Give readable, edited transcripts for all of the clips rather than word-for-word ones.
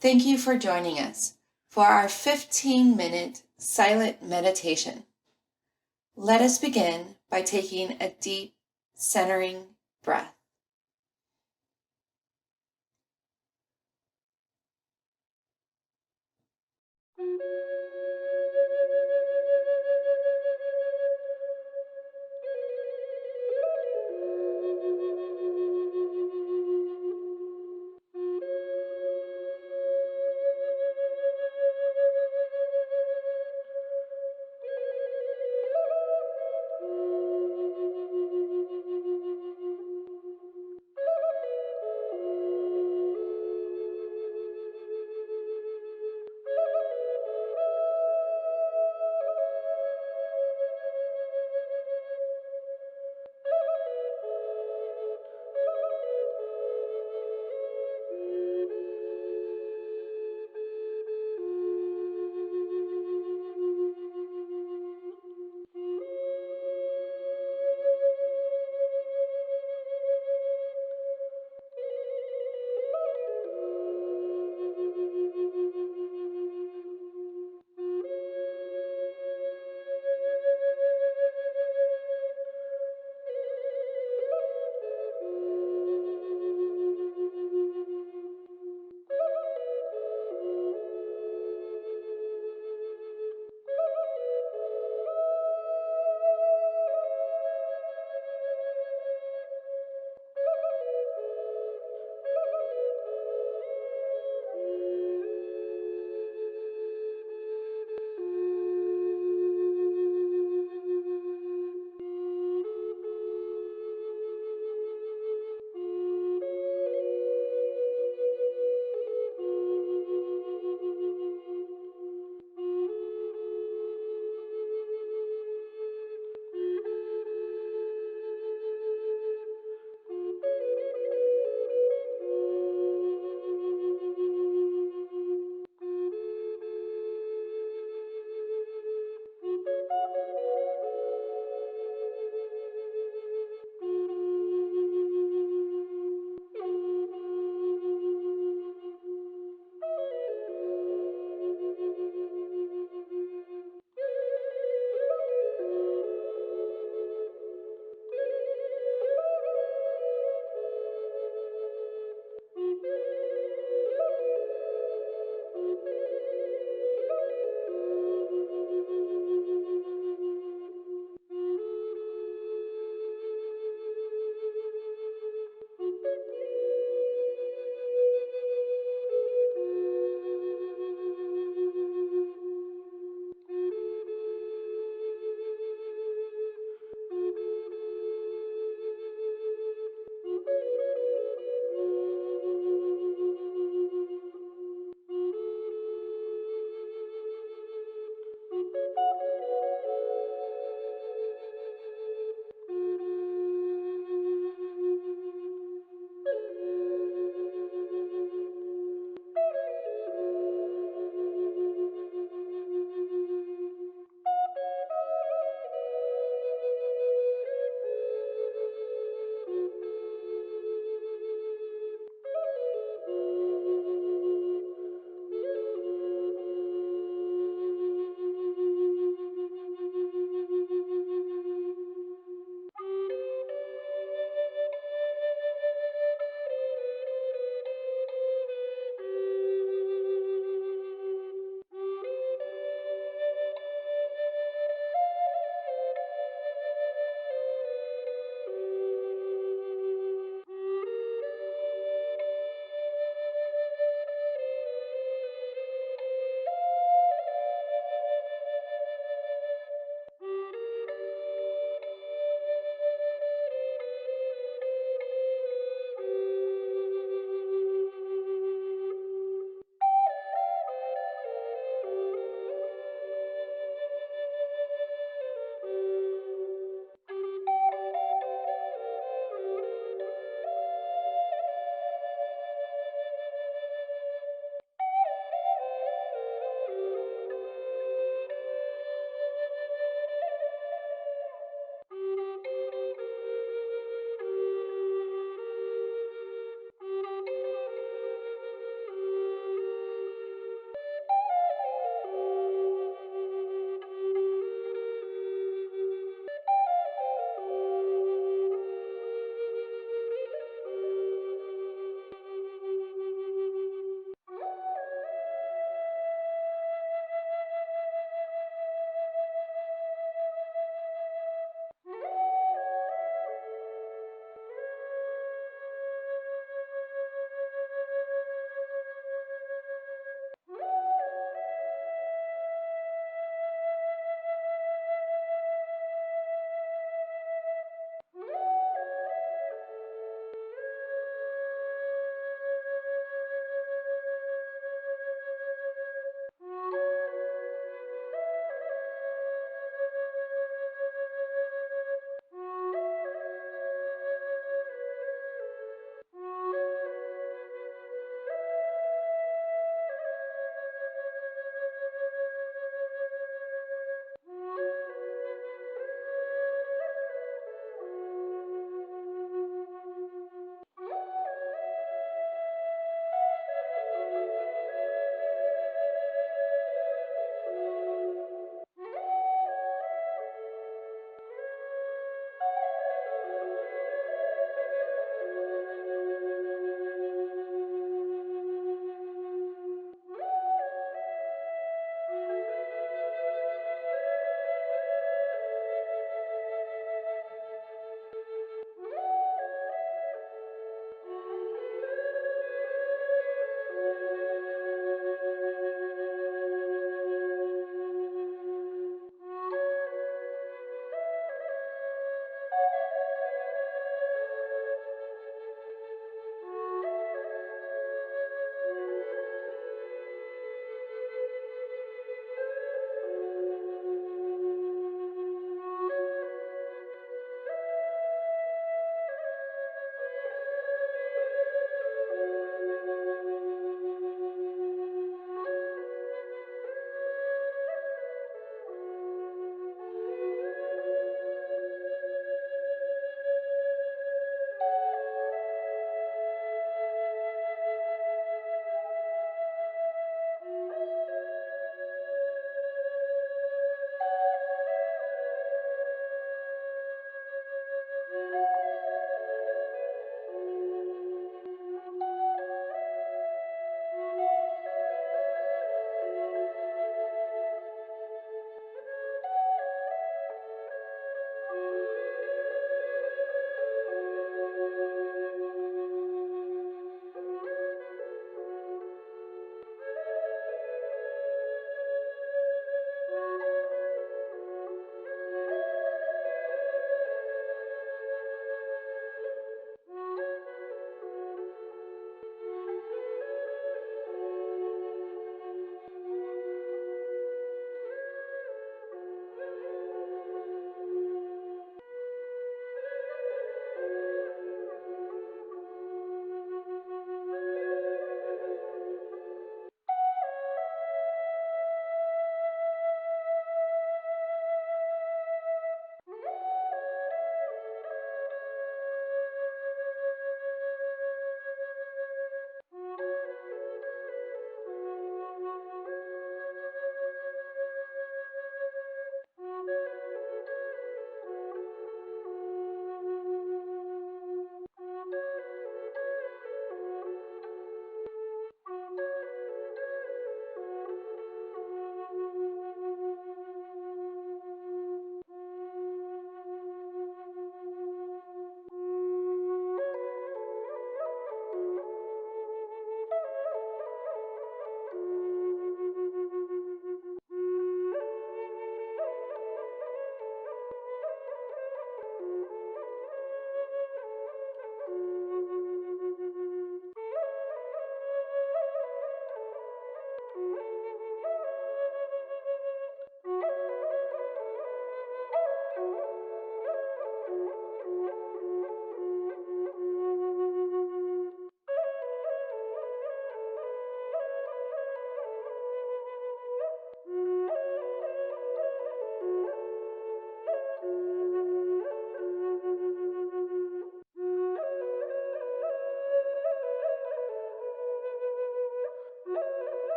Thank you for joining us for our 15-minute silent meditation. Let us begin by taking a deep, centering breath.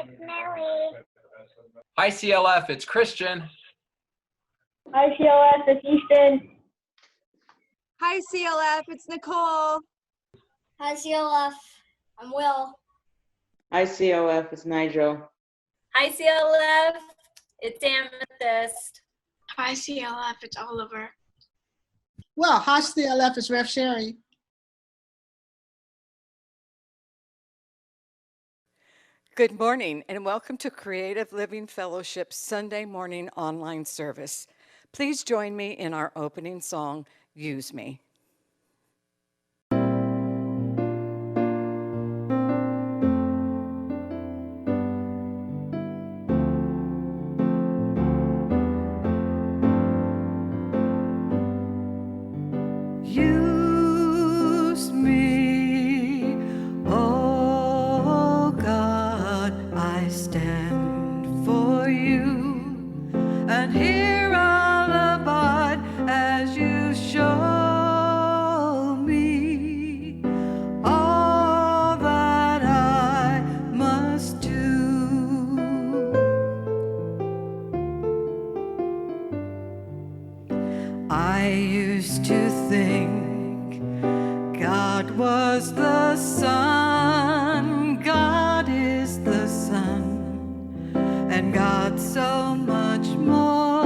it's Millie. Hi, CLF, it's Christian. Hi, CLF, it's Easton. Hi, CLF. It's Nicole. Hi, CLF. I'm Will. Hi, CLF, it's Nigel. Hi, CLF. It's Amethyst. Hi, CLF. It's Oliver. Well, hi, CLF. It's Rev Sherry. Good morning and welcome to Creative Living Fellowship's Sunday morning online service. Please join me in our opening song, Use Me. Use me, oh God, I stand for you, and here I'll abide as you show me all that I must do. I used to think God was the sun, God is the sun, and God's so much more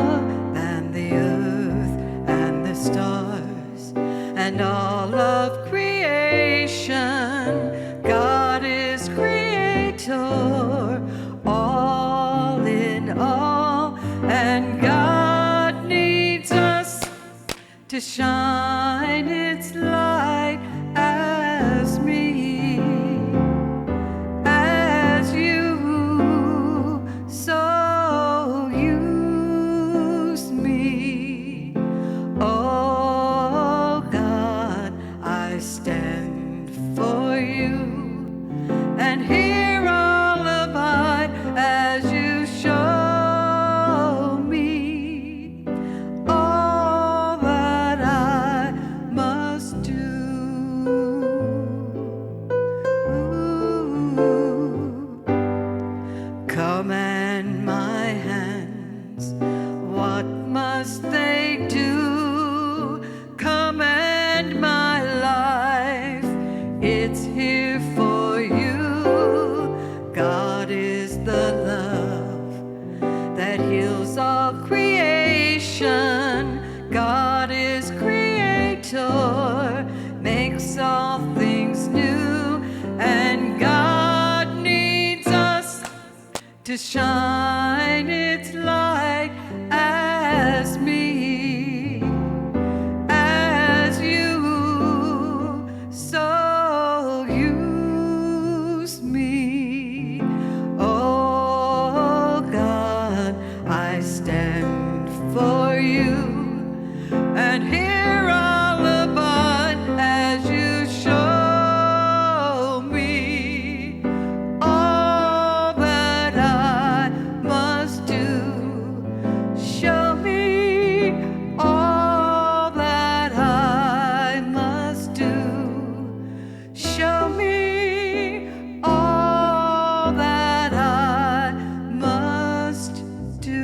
than the earth and the stars and all of creation. God is creator, all in all, and God needs us to shine its light as me, as you, so use me. Oh God, I stand for you, and here I'll abide as you show me all that I must do. Command my hands, what must they do? Command my life, it's here for you. God is the love that heals all creation. God is creator, makes all things new, and God needs us to shine its light as me, as you, so use me. Oh God, I stand for you, and here I'll abide as you show me all that I must do. Show me all that I must do. Show me all that I must do.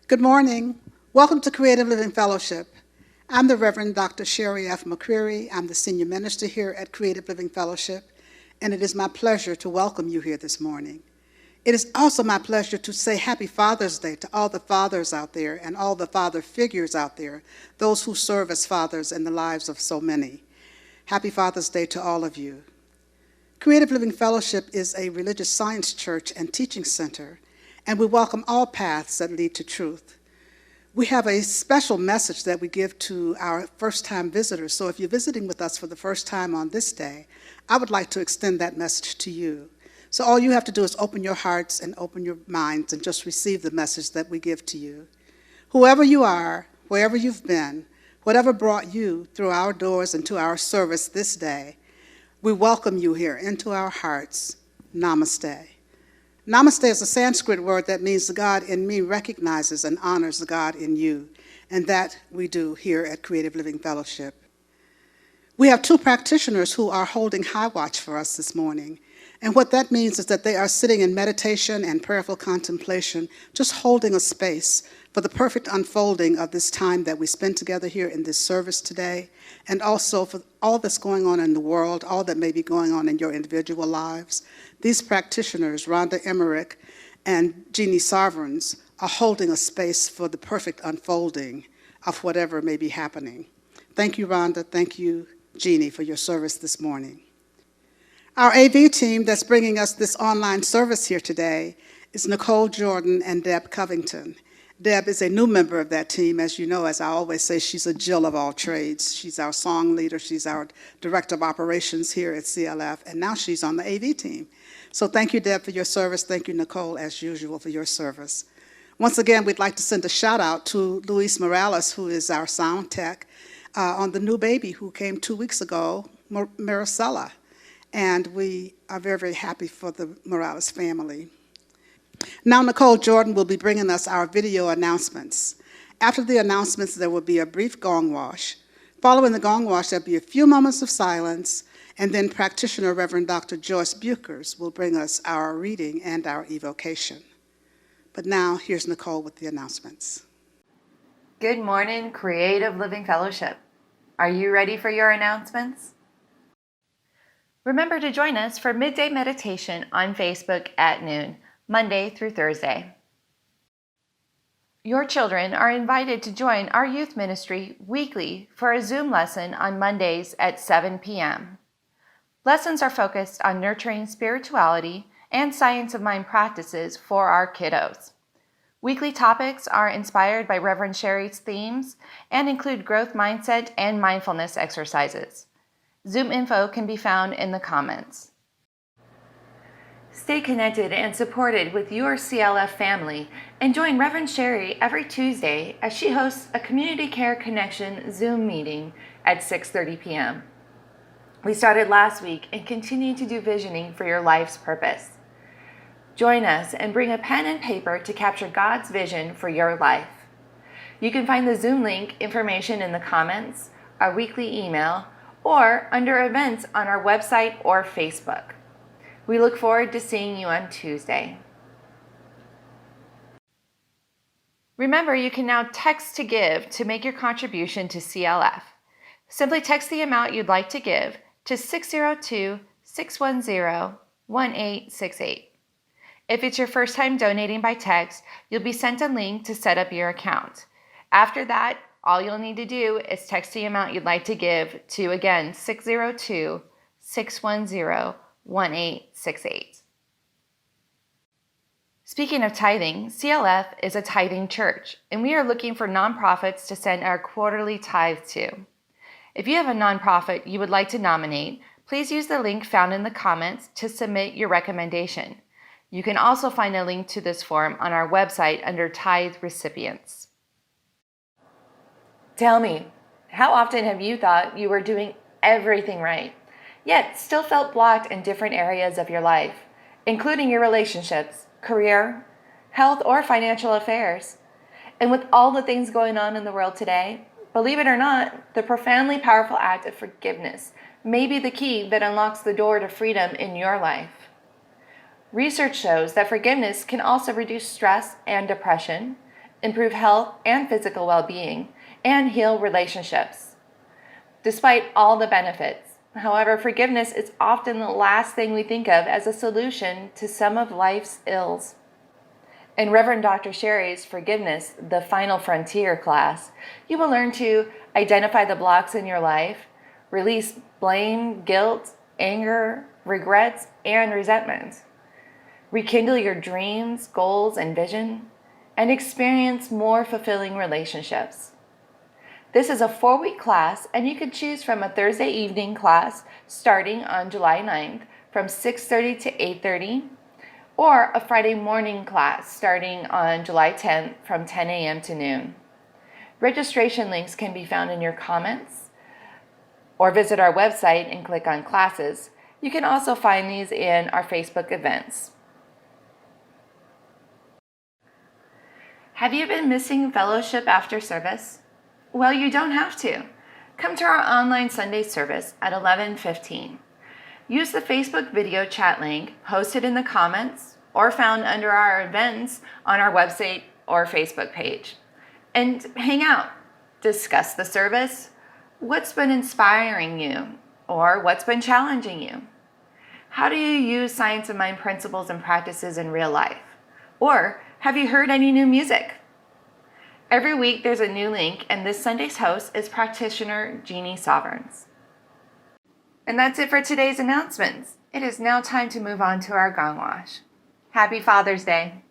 Good morning. Welcome to Creative Living Fellowship. I'm the Reverend Dr. Sherry F. McCreary. I'm the senior minister here at Creative Living Fellowship, and it is my pleasure to welcome you here this morning. It is also my pleasure to say Happy Father's Day to all the fathers out there and all the father figures out there, those who serve as fathers in the lives of so many. Happy Father's Day to all of you. Creative Living Fellowship is a religious science church and teaching center, and we welcome all paths that lead to truth. We have a special message that we give to our first-time visitors, so if you're visiting with us for the first time on this day, I would like to extend that message to you. So all you have to do is open your hearts and open your minds and just receive the message that we give to you. Whoever you are, wherever you've been, whatever brought you through our doors and to our service this day, we welcome you here into our hearts. Namaste. Namaste is a Sanskrit word that means the God in me recognizes and honors the God in you. and that we do here at Creative Living Fellowship. We have two practitioners who are holding high watch for us this morning. And what that means is that they are sitting in meditation and prayerful contemplation, just holding a space for the perfect unfolding of this time that we spend together here in this service today, and also for all that's going on in the world, all that may be going on in your individual lives. These practitioners, Rhonda Emmerich and Jeannie Sovereigns, are holding a space for the perfect unfolding of whatever may be happening. Thank you, Rhonda. Thank you, Jeannie, for your service this morning. Our AV team that's bringing us this online service here today is Nicole Jordan and Deb Covington. Deb is a new member of that team. As you know, as I always say, she's a Jill of all trades. She's our song leader. She's our director of operations here at CLF, and now she's on the AV team. So thank you, Deb, for your service. Thank you, Nicole, as usual, for your service. Once again, we'd like to send a shout out to Luis Morales, who is our sound tech, on the new baby who came 2 weeks ago, Maricela. And we are very, very happy for the Morales family. Now Nicole Jordan will be bringing us our video announcements. After the announcements, there will be a brief gong wash. Following the gong wash, there'll be a few moments of silence, and then practitioner Reverend Dr. Joyce Buchers will bring us our reading and our evocation. But now, here's Nicole with the announcements. Good morning, Creative Living Fellowship. Are you ready for your announcements? Remember to join us for midday meditation on Facebook at noon, Monday through Thursday. Your children are invited to join our youth ministry weekly for a Zoom lesson on Mondays at 7 p.m. Lessons are focused on nurturing spirituality and science of mind practices for our kiddos. Weekly topics are inspired by Reverend Sherry's themes and include growth mindset and mindfulness exercises. Zoom info can be found in the comments. Stay connected and supported with your CLF family and join Reverend Sherry every Tuesday as she hosts a Community Care Connection Zoom meeting at 6:30 p.m. We started last week and continue to do visioning for your life's purpose. Join us and bring a pen and paper to capture God's vision for your life. You can find the Zoom link information in the comments, our weekly email, or under events on our website or Facebook. We look forward to seeing you on Tuesday. Remember, you can now text to give to make your contribution to CLF. Simply text the amount you'd like to give to 602-610-1868. If it's your first time donating by text, you'll be sent a link to set up your account. After that, all you'll need to do is text the amount you'd like to give to, again, 602-610-1868. Speaking of tithing, CLF is a tithing church, and we are looking for nonprofits to send our quarterly tithe to. If you have a nonprofit you would like to nominate, please use the link found in the comments to submit your recommendation. You can also find a link to this form on our website under Tithe Recipients. Tell me, how often have you thought you were doing everything right, yet still felt blocked in different areas of your life, including your relationships, career, health, or financial affairs? And with all the things going on in the world today, believe it or not, the profoundly powerful act of forgiveness may be the key that unlocks the door to freedom in your life. Research shows that forgiveness can also reduce stress and depression, improve health and physical well-being, and heal relationships. Despite all the benefits, however, forgiveness is often the last thing we think of as a solution to some of life's ills. In Reverend Dr. Sherry's Forgiveness, the Final Frontier class, you will learn to identify the blocks in your life, release blame, guilt, anger, regrets, and resentment, rekindle your dreams, goals, and vision, and experience more fulfilling relationships. This is a 4-week class, and you can choose from a Thursday evening class starting on July 9th from 6:30 to 8:30, or a Friday morning class starting on July 10th from 10 a.m. to noon. Registration links can be found in your comments, or visit our website and click on classes. You can also find these in our Facebook events. Have you been missing fellowship after service? Well, you don't have to. Come to our online Sunday service at 11:15. Use the Facebook video chat link posted in the comments or found under our events on our website or Facebook page. And hang out. Discuss the service. What's been inspiring you or what's been challenging you? How do you use Science of Mind principles and practices in real life? Or have you heard any new music? Every week there's a new link, and this Sunday's host is practitioner Jeannie Sovereigns. And that's it for today's announcements. It is now time to move on to our gong wash. Happy Father's Day.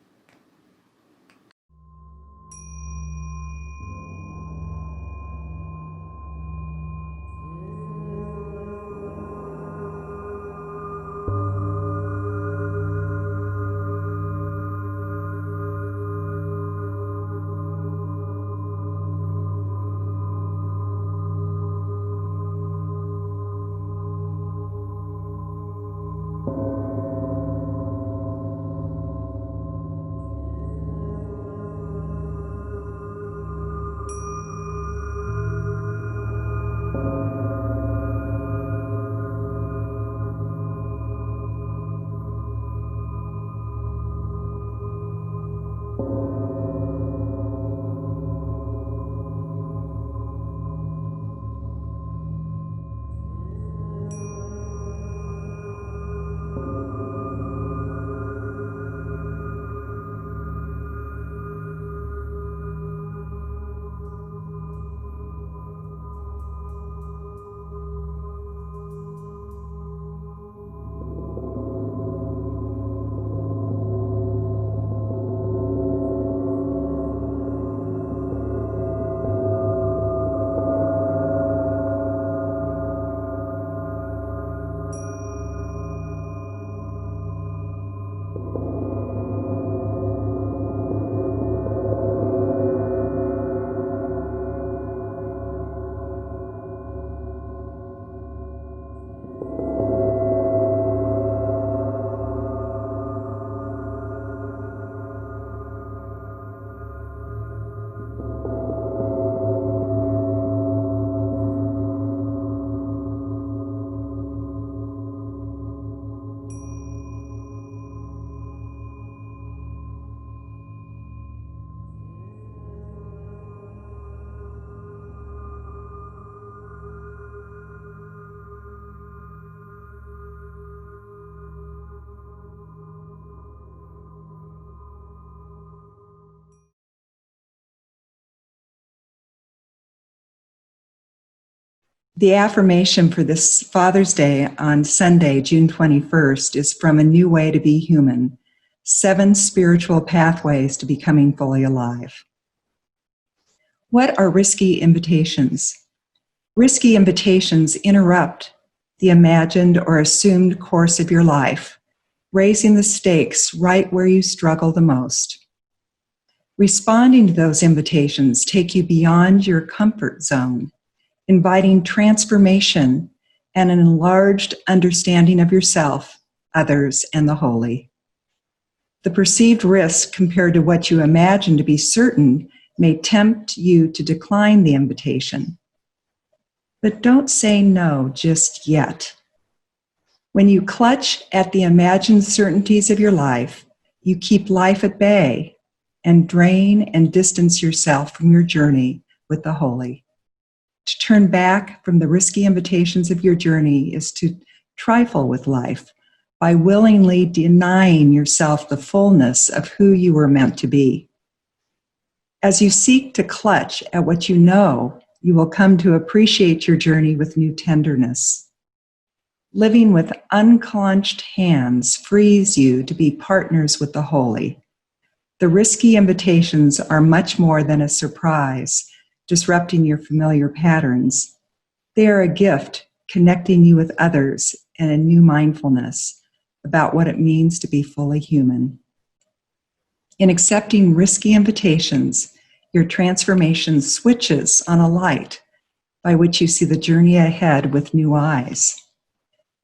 The affirmation for this Father's Day on Sunday, June 21st, is from A New Way to Be Human, 7 Spiritual Pathways to Becoming Fully Alive. What are risky invitations? Risky invitations interrupt the imagined or assumed course of your life, raising the stakes right where you struggle the most. Responding to those invitations take you beyond your comfort zone, inviting transformation and an enlarged understanding of yourself, others, and the holy. The perceived risk compared to what you imagine to be certain may tempt you to decline the invitation. But don't say no just yet. When you clutch at the imagined certainties of your life, you keep life at bay and drain and distance yourself from your journey with the holy. To turn back from the risky invitations of your journey is to trifle with life by willingly denying yourself the fullness of who you were meant to be. As you seek to clutch at what you know, you will come to appreciate your journey with new tenderness. Living with unclenched hands frees you to be partners with the holy. The risky invitations are much more than a surprise, disrupting your familiar patterns. They are a gift, connecting you with others and a new mindfulness about what it means to be fully human. In accepting risky invitations, your transformation switches on a light by which you see the journey ahead with new eyes.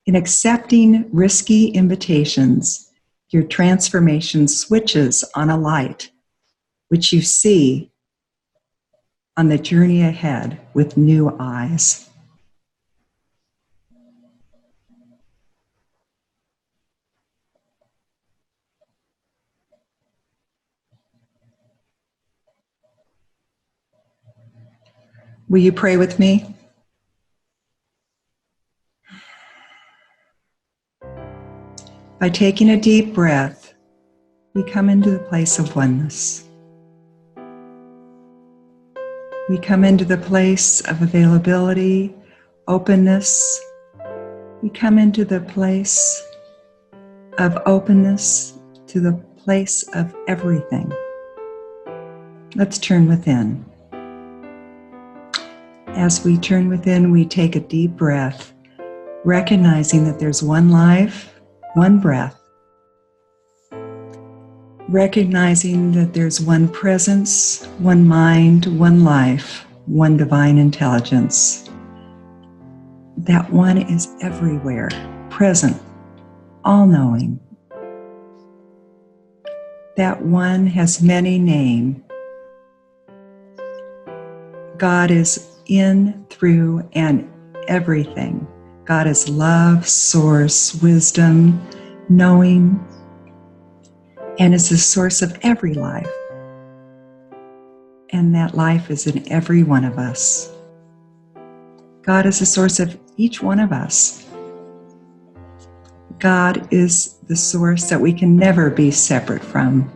In accepting risky invitations, your transformation switches on a light which you see on the journey ahead with new eyes. Will you pray with me? By taking a deep breath, we come into the place of oneness. We come into the place of availability, openness. We come into the place of openness to the place of everything. Let's turn within. As we turn within, we take a deep breath, recognizing that there's one life, one breath. Recognizing that there's one presence, one mind, one life, one divine intelligence. That one is everywhere, present, all-knowing. That one has many names. God is in, through, and everything. God is love, source, wisdom, knowing, and is the source of every life. And that life is in every one of us. God is the source of each one of us. God is the source that we can never be separate from,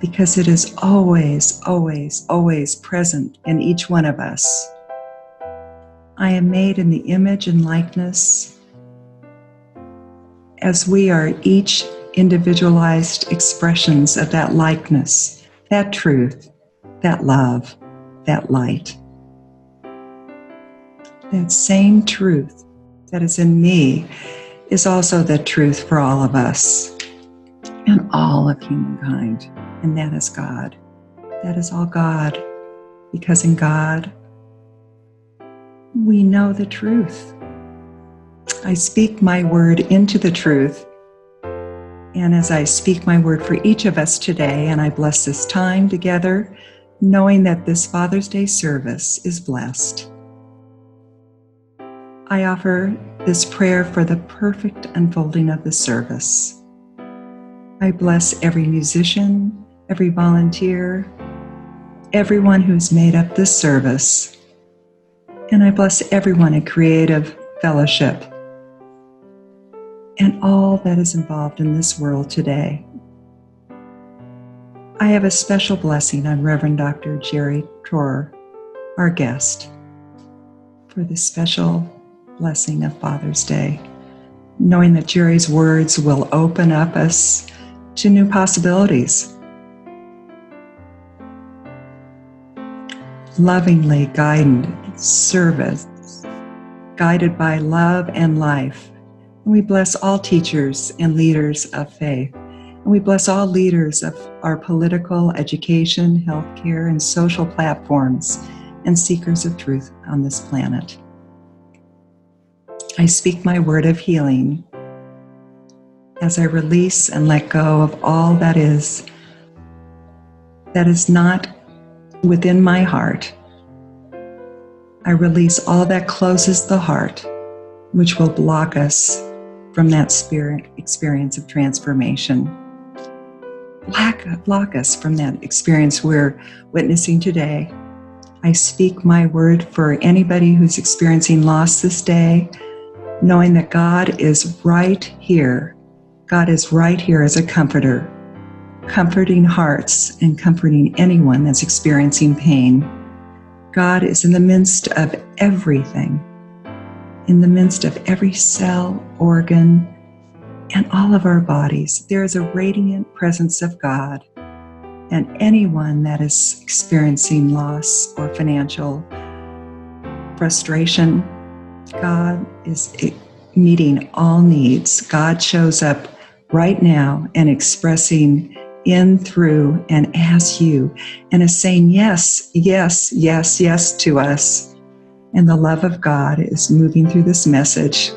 because it is always, always, always present in each one of us. I am made in the image and likeness, as we are each individualized expressions of that likeness, that truth, that love, that light. That same truth that is in me is also the truth for all of us and all of humankind, and that is God. That is all God, because in God, we know the truth. I speak my word into the truth. And as I speak my word for each of us today, and I bless this time together, knowing that this Father's Day service is blessed, I offer this prayer for the perfect unfolding of the service. I bless every musician, every volunteer, everyone who's made up this service, and I bless everyone in Creative Fellowship and all that is involved in this world today. I have a special blessing on Reverend Dr. Jerry Troer, our guest, for this special blessing of Father's Day, knowing that Jerry's words will open up us to new possibilities. Lovingly guided service, guided by love and life. And we bless all teachers and leaders of faith. And we bless all leaders of our political, education, healthcare, and social platforms and seekers of truth on this planet. I speak my word of healing as I release and let go of all that is not within my heart. I release all that closes the heart, which will block us from that spirit experience of transformation. Block us from that experience we're witnessing today. I speak my word for anybody who's experiencing loss this day, knowing that God is right here. God is right here as a comforter, comforting hearts and comforting anyone that's experiencing pain. God is in the midst of everything, in the midst of every cell, organ, and all of our bodies. There is a radiant presence of God, and anyone that is experiencing loss or financial frustration, God is meeting all needs. God shows up right now and expressing in, through, and as you, and is saying yes, yes, yes, yes to us. And the love of God is moving through this message.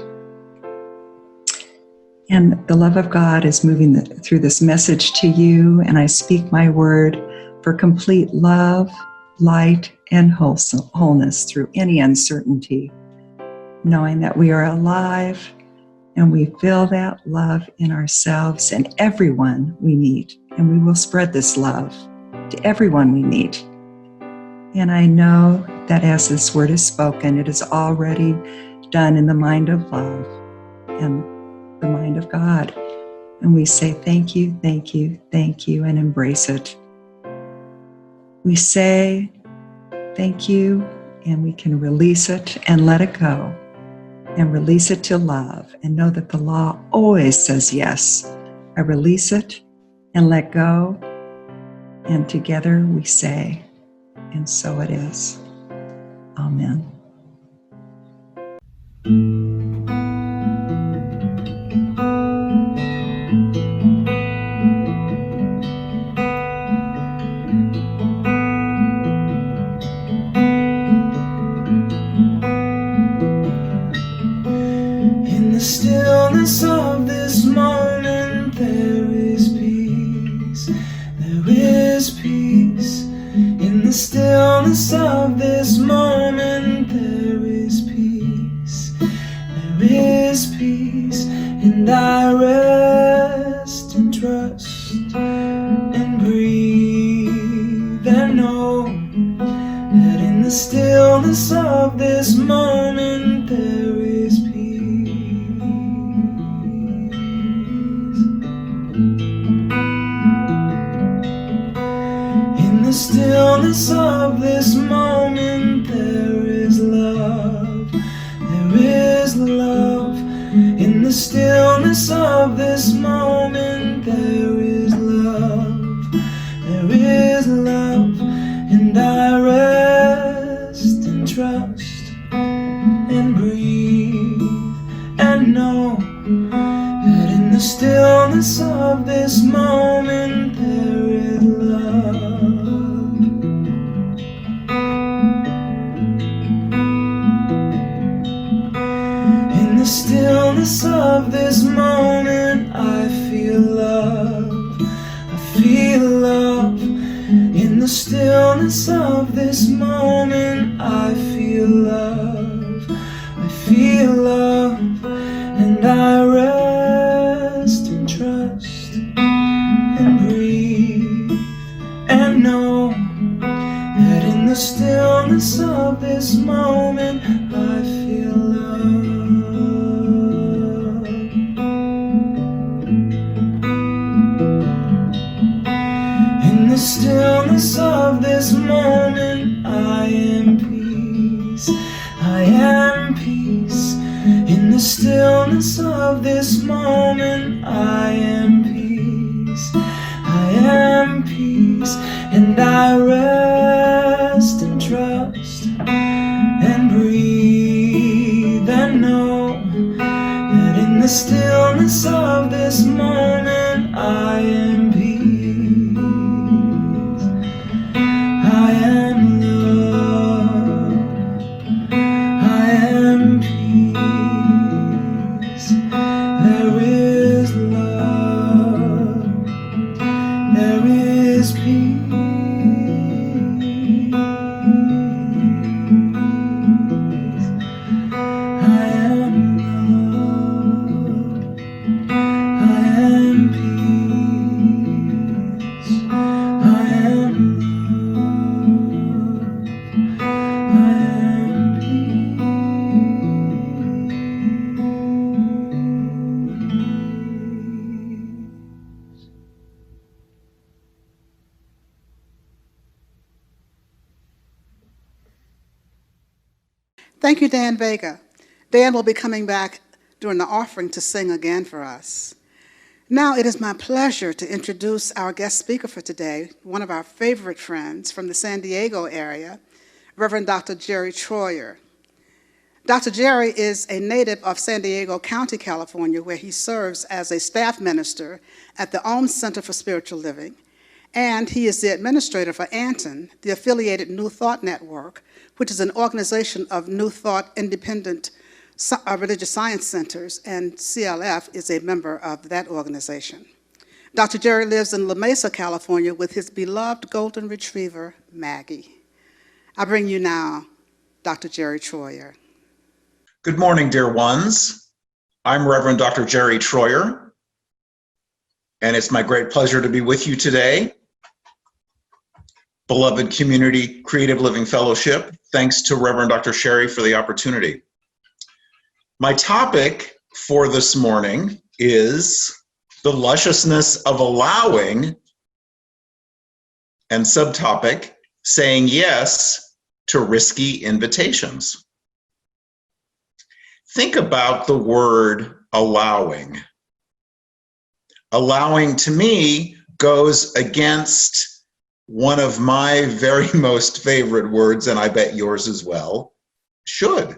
And the love of God is moving through this message to you, and I speak my word for complete love, light, and wholeness through any uncertainty, knowing that we are alive and we feel that love in ourselves and everyone we meet, and we will spread this love to everyone we meet. And I know that as this word is spoken, it is already done in the mind of love and the mind of God. And we say thank you, thank you, thank you, and embrace it. We say thank you, and we can release it and let it go. And release it to love, and know that the law always says yes. I release it and let go, and together we say, and so it is. Amen. In the stillness of this moment, there is peace. There is peace. In the stillness of this moment, there is peace. There is peace. And I rest and trust and breathe and know that in the stillness of this moment, there is peace. In the stillness of this moment, there is love. There is love. In the stillness of this moment, there is love. There is love. And I rest and trust and breathe and know that in the stillness of this moment, there is love. In the stillness of this moment, I feel love. I feel love. In the stillness of this moment, I feel love. I feel love. And I rest and trust and breathe and know that in the stillness of this moment, I feel love. In the stillness of this moment, I am peace. I am peace. In the stillness of this moment, I am peace. I am peace. And I rest and trust and breathe and know that in the stillness of this moment, I am peace. I am love. I am peace. There is love. There is peace. I am love. I am peace. I am love. I am peace. Thank you, Dan Vega. Dan will be coming back during the offering to sing again for us. Now it is my pleasure to introduce our guest speaker for today, one of our favorite friends from the San Diego area, Reverend Dr. Jerry Troyer. Dr. Jerry is a native of San Diego County, California, where he serves as a staff minister at the Om Center for Spiritual Living, and he is the administrator for Anton, the affiliated New Thought Network, which is an organization of New Thought independent religious science centers, and CLF is a member of that organization. Dr. Jerry lives in La Mesa, California with his beloved golden retriever, Maggie. I bring you now Dr. Jerry Troyer. Good morning, dear ones. I'm Reverend Dr. Jerry Troyer, and it's my great pleasure to be with you today. Beloved community, Creative Living Fellowship, thanks to Reverend Dr. Sherry for the opportunity. My topic for this morning is the lusciousness of allowing, and subtopic, saying yes to risky invitations. Think about the word allowing. Allowing to me goes against one of my very most favorite words, and I bet yours as well, should.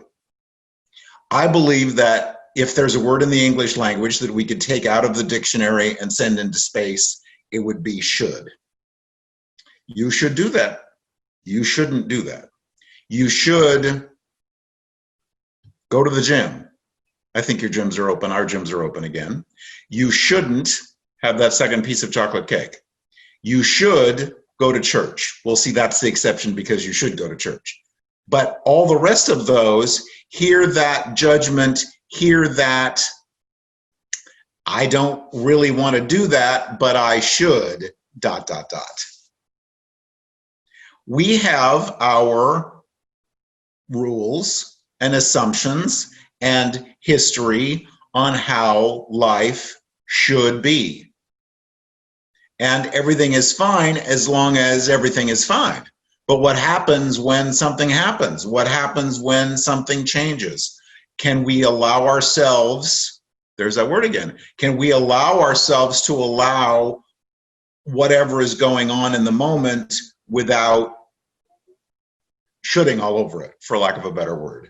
I believe that if there's a word in the English language that we could take out of the dictionary and send into space, it would be should. You should do that. You shouldn't do that. You should go to the gym. I think your gyms are open. Our gyms are open again. You shouldn't have that second piece of chocolate cake. You should go to church. Well, see, that's the exception because you should go to church. But all the rest of those, hear that judgment, hear that I don't really want to do that, but I should, ... We have our rules and assumptions and history on how life should be. And everything is fine as long as everything is fine. But what happens when something happens? What happens when something changes? Can we allow ourselves, there's that word again, can we allow ourselves to allow whatever is going on in the moment without shoulding all over it, for lack of a better word?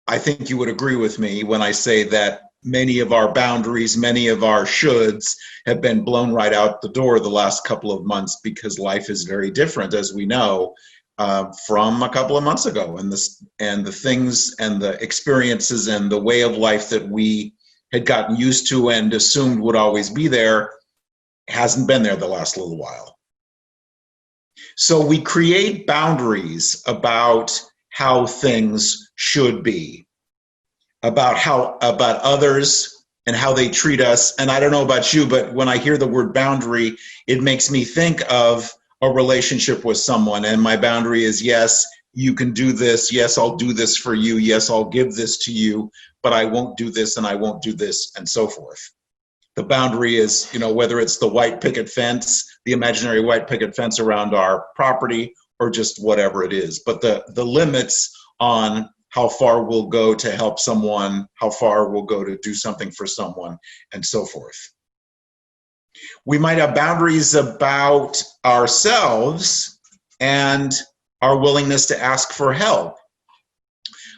I think you would agree with me when I say that many of our boundaries, many of our shoulds have been blown right out the door the last couple of months because life is very different, as we know, from a couple of months ago. And the things and the experiences and the way of life that we had gotten used to and assumed would always be there hasn't been there the last little while. So we create boundaries about how things should be, about others and how they treat us. And I don't know about you, but when I hear the word boundary, it makes me think of a relationship with someone. And my boundary is, yes, you can do this. Yes, I'll do this for you. Yes, I'll give this to you, but I won't do this and I won't do this, and so forth. The boundary is, whether it's the white picket fence, the imaginary white picket fence around our property, or just whatever it is. But the limits on how far we'll go to help someone, how far we'll go to do something for someone, and so forth. We might have boundaries about ourselves and our willingness to ask for help.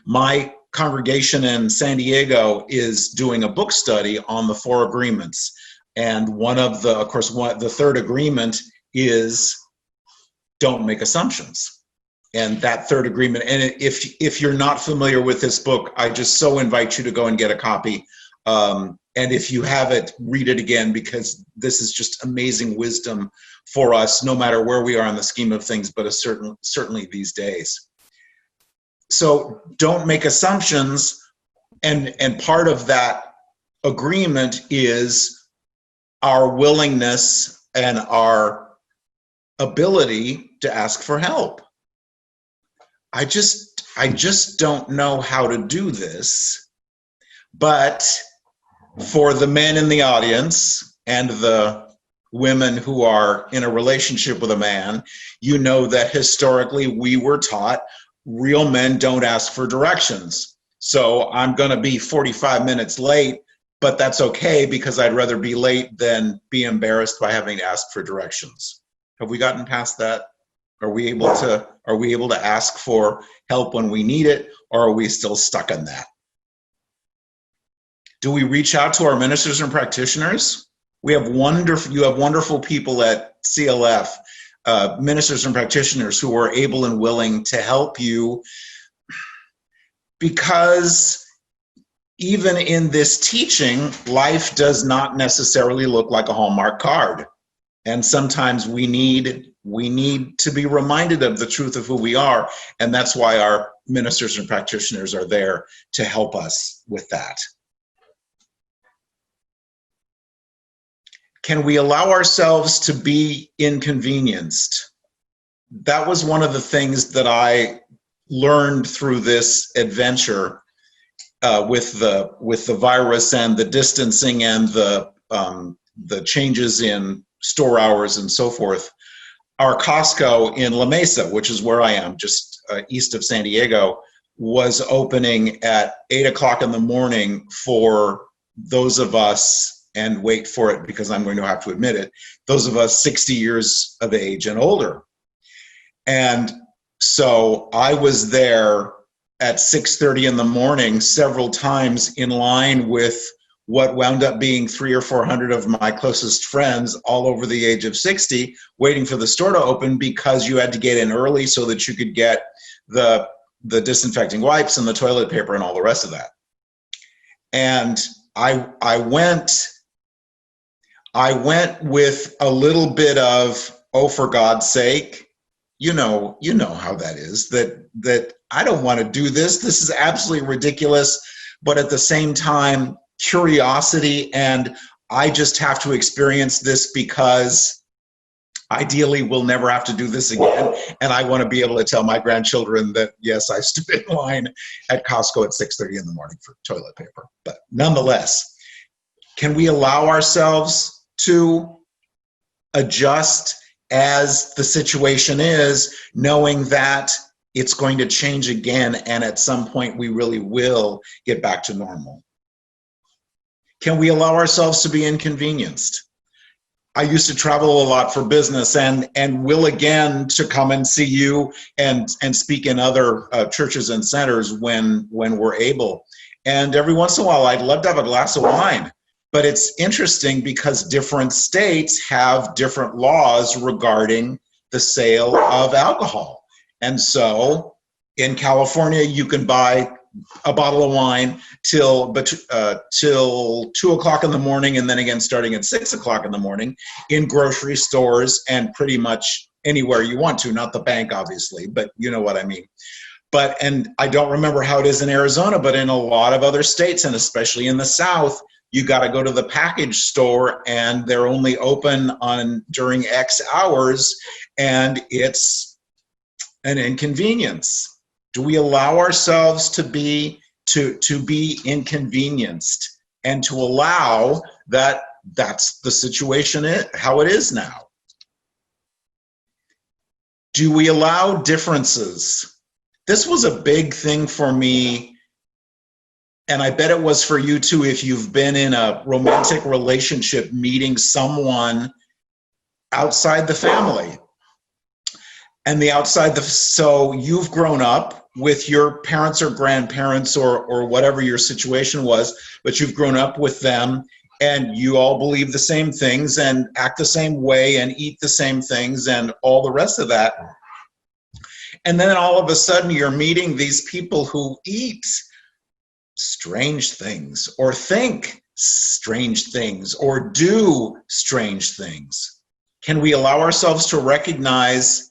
My congregation in San Diego is doing a book study on the 4 agreements. And the third agreement is don't make assumptions. And that third agreement, and if you're not familiar with this book, I just so invite you to go and get a copy. And if you have it, read it again, because this is just amazing wisdom for us, no matter where we are in the scheme of things, but certainly these days. So don't make assumptions, and part of that agreement is our willingness and our ability to ask for help. I just don't know how to do this, but for the men in the audience and the women who are in a relationship with a man, you know that historically we were taught real men don't ask for directions. So I'm going to be 45 minutes late, but that's okay because I'd rather be late than be embarrassed by having to ask for directions. Have we gotten past that? Are we able to ask for help when we need it, or are we still stuck in that? Do we reach out to our ministers and practitioners? You have wonderful people at CLF, ministers and practitioners who are able and willing to help you, because even in this teaching, life does not necessarily look like a Hallmark card. And sometimes we need We need to be reminded of the truth of who we are, and that's why our ministers and practitioners are there to help us with that. Can we allow ourselves to be inconvenienced? That was one of the things that I learned through this adventure with the virus and the distancing and the changes in store hours and so forth. Our Costco in La Mesa, which is where I am, just east of San Diego, was opening at 8 o'clock in the morning for those of us, and wait for it because I'm going to have to admit it, those of us 60 years of age and older. And so I was there at 6:30 in the morning several times in line with what wound up being 300 or 400 of my closest friends all over the age of 60, waiting for the store to open because you had to get in early so that you could get the disinfecting wipes and the toilet paper and all the rest of that. And I went with a little bit of, oh, for God's sake, you know how that is, that I don't want to do this. This is absolutely ridiculous. But at the same time, curiosity, and I just have to experience this because ideally we'll never have to do this again. And I want to be able to tell my grandchildren that, yes, I stood in line at Costco at 6:30 in the morning for toilet paper. But nonetheless, can we allow ourselves to adjust as the situation is, knowing that it's going to change again, and at some point we really will get back to normal? Can we allow ourselves to be inconvenienced? I used to travel a lot for business, and will again to come and see you and speak in other churches and centers when we're able. And every once in a while, I'd love to have a glass of wine. But it's interesting because different states have different laws regarding the sale of alcohol. And so in California, you can buy a bottle of wine till 2 o'clock in the morning, and then again starting at 6 o'clock in the morning in grocery stores and pretty much anywhere you want to, not the bank obviously, but you know what I mean. And I don't remember how it is in Arizona, but in a lot of other states, and especially in the South, you got to go to the package store and they're only open during X hours, and it's an inconvenience. Do we allow ourselves to be inconvenienced and to allow that that's the situation, how it is now? Do we allow differences? This was a big thing for me, and I bet it was for you too if you've been in a romantic relationship, meeting someone outside the family. And so you've grown up with your parents or grandparents or whatever your situation was, but you've grown up with them and you all believe the same things and act the same way and eat the same things and all the rest of that. And then all of a sudden you're meeting these people who eat strange things or think strange things or do strange things. Can we allow ourselves to recognize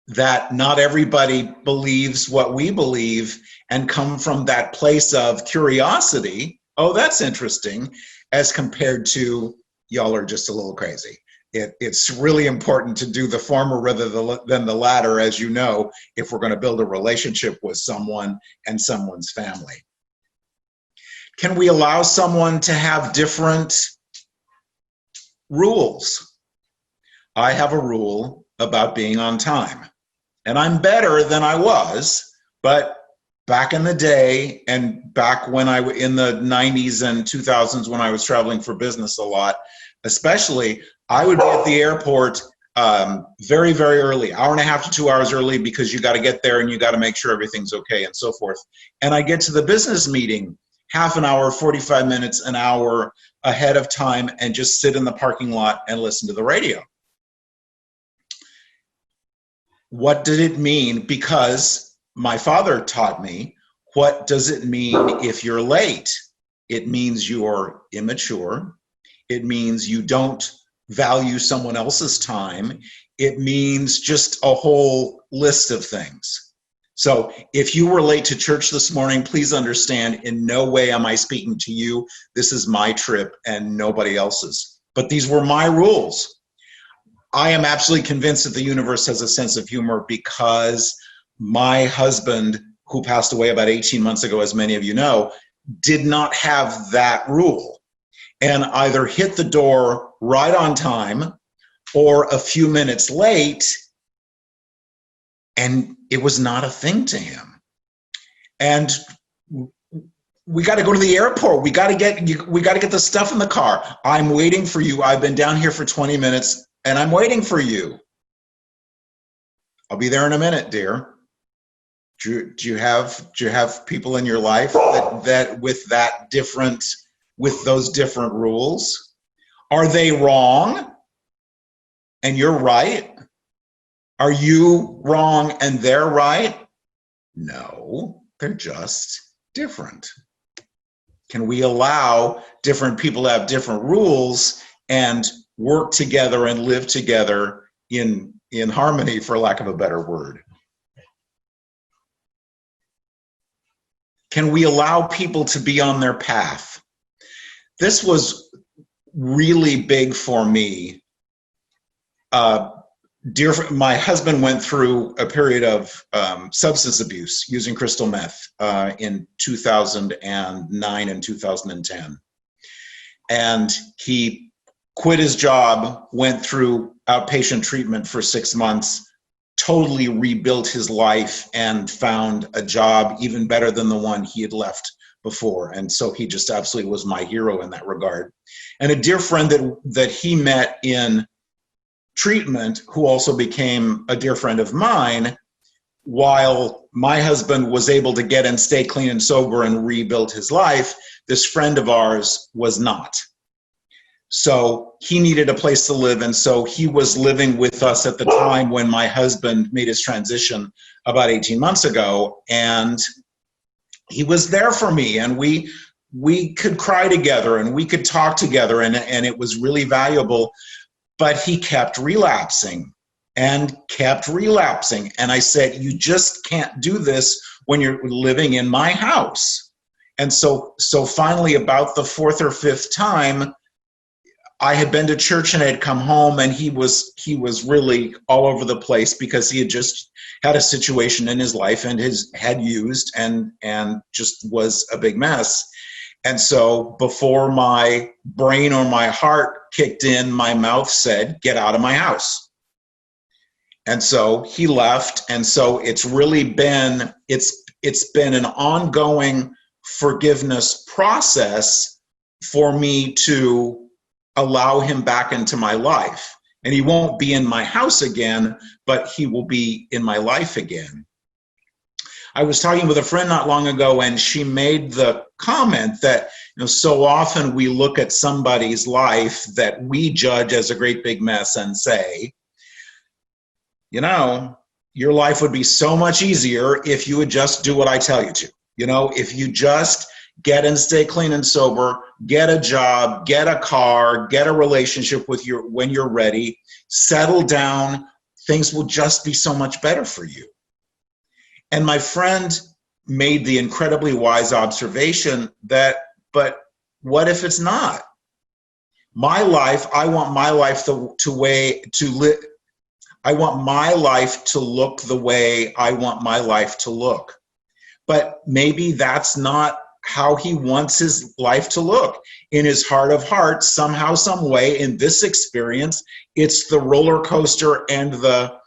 that not everybody believes what we believe and come from that place of curiosity? Oh, that's interesting, as compared to y'all are just a little crazy. It's really important to do the former rather than the latter, as you know, if we're going to build a relationship with someone and someone's family. Can we allow someone to have different rules? I have a rule about being on time, and I'm better than I was, but back in the day and back when in the 90s and 2000s when I was traveling for business a lot, especially, I would be at the airport very, very early, hour and a half to 2 hours early, because you got to get there and you got to make sure everything's okay and so forth. And I get to the business meeting half an hour, 45 minutes, an hour ahead of time and just sit in the parking lot and listen to the radio. What did it mean? Because my father taught me, what does it mean if you're late? It means you're immature. It means you don't value someone else's time. It means just a whole list of things. So if you were late to church this morning, please understand, in no way am I speaking to you. This is my trip and nobody else's. But these were my rules. I am absolutely convinced that the universe has a sense of humor because my husband, who passed away about 18 months ago, as many of you know, did not have that rule, and either hit the door right on time or a few minutes late, and it was not a thing to him. And we got to go to the airport. We got to get the stuff in the car. I'm waiting for you. I've been down here for 20 minutes and I'm waiting for you. I'll be there in a minute, dear. Do you have people in your life that with those different rules? Are they wrong and you're right? Are you wrong and they're right? No, they're just different. Can we allow different people to have different rules and work together and live together in harmony, for lack of a better word? Can we allow people to be on their path? This was really big for me. My husband went through a period of substance abuse using crystal meth in 2009 and 2010. And he quit his job, went through outpatient treatment for 6 months, totally rebuilt his life, and found a job even better than the one he had left before. And so he just absolutely was my hero in that regard. And a dear friend that he met in treatment, who also became a dear friend of mine, while my husband was able to get and stay clean and sober and rebuild his life, this friend of ours was not. So he needed a place to live, and so he was living with us at the time when my husband made his transition about 18 months ago, and he was there for me, and we could cry together and we could talk together, and it was really valuable. But he kept relapsing and kept relapsing. And I said, you just can't do this when you're living in my house. And so finally, about the 4th or 5th time, I had been to church and I had come home, and he was really all over the place because he had just had a situation in his life and had used and just was a big mess. And so before my brain or my heart kicked in, my mouth said, get out of my house. And so he left. And so it's really been, it's been an ongoing forgiveness process for me to allow him back into my life. And he won't be in my house again, but he will be in my life again. I was talking with a friend not long ago, and she made the comment that, so often we look at somebody's life that we judge as a great big mess and say, your life would be so much easier if you would just do what I tell you to. If you just get and stay clean and sober, get a job, get a car, get a relationship when you're ready, settle down, things will just be so much better for you. And my friend made the incredibly wise observation that, but what if it's not? My life, I want my life I want my life to look the way I want my life to look. But maybe that's not how he wants his life to look. In his heart of hearts, somehow, some way, in this experience, it's the roller coaster and the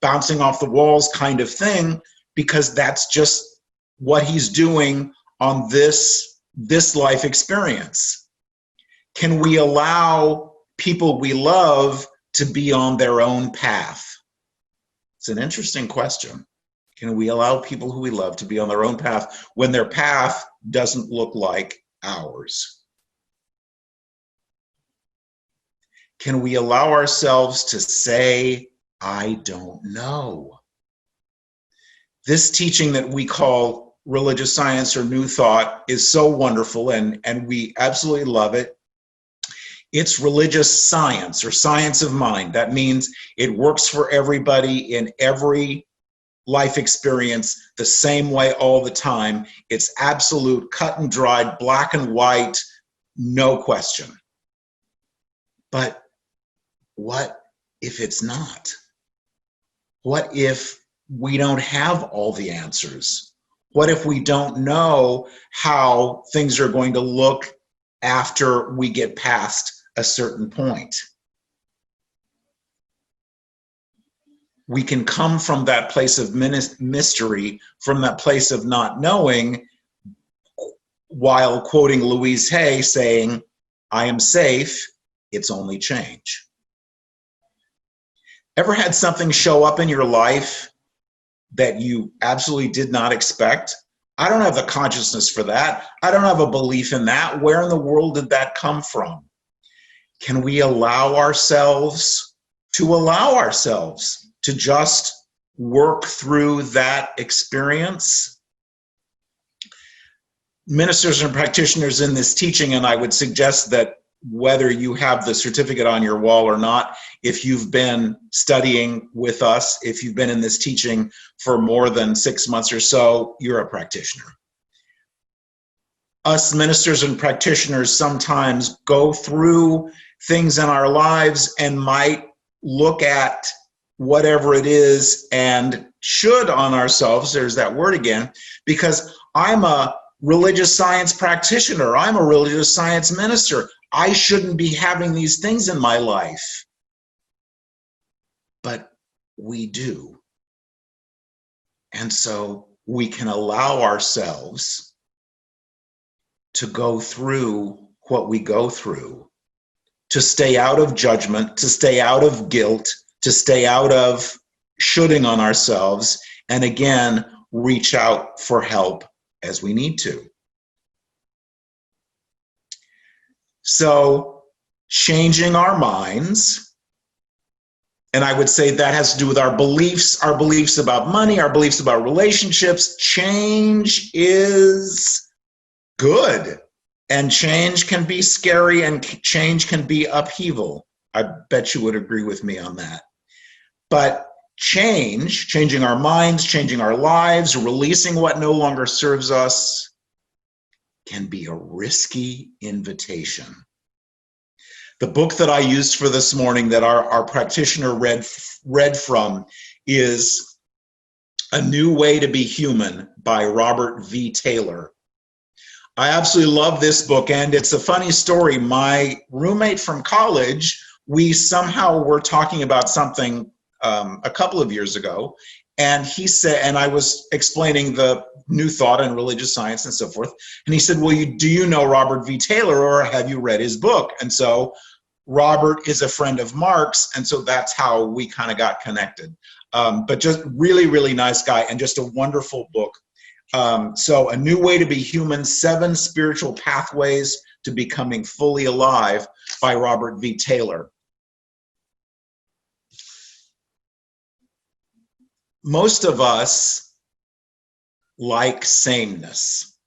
bouncing off the walls kind of thing, because that's just what he's doing on this life experience. Can we allow people we love to be on their own path? It's an interesting question. Can we allow people who we love to be on their own path when their path doesn't look like ours? Can we allow ourselves to say, I don't know? This teaching that we call religious science or New Thought is so wonderful, and we absolutely love it. It's religious science or science of mind. That means it works for everybody in every life experience the same way all the time. It's absolute, cut and dried, black and white, no question. But what if it's not? What if we don't have all the answers? What if we don't know how things are going to look after we get past a certain point? We can come from that place of mystery, from that place of not knowing, while quoting Louise Hay saying, "I am safe, it's only change." Ever had something show up in your life that you absolutely did not expect? I don't have the consciousness for that. I don't have a belief in that. Where in the world did that come from? Can we allow ourselves to just work through that experience? Ministers and practitioners in this teaching, and I would suggest that whether you have the certificate on your wall or not, if you've been studying with us, if you've been in this teaching for more than 6 months or so, you're a practitioner. Us ministers and practitioners sometimes go through things in our lives and might look at whatever it is and should on ourselves, there's that word again, because I'm a religious science practitioner, I'm a religious science minister, I shouldn't be having these things in my life. But we do. And so we can allow ourselves to go through what we go through, to stay out of judgment, to stay out of guilt, to stay out of shoulding on ourselves, and again, reach out for help as we need to. So, changing our minds, and I would say that has to do with our beliefs about money, our beliefs about relationships. Change is good, and change can be scary, and change can be upheaval. I bet you would agree with me on that. But changing our minds, changing our lives, releasing what no longer serves us, can be a risky invitation. The book that I used for this morning that our practitioner read from is A New Way to Be Human by Robert V. Taylor. I absolutely love this book, and it's a funny story. My roommate from college, we somehow were talking about something a couple of years ago, and he said, and I was explaining the new thought in religious science and so forth, and he said, well, do you know Robert V. Taylor, or have you read his book? And so Robert is a friend of Mark's, and so that's how we kind of got connected. But just really, really nice guy, and just a wonderful book. So A New Way to Be Human, 7 Spiritual Pathways to Becoming Fully Alive by Robert V. Taylor. Most of us like sameness.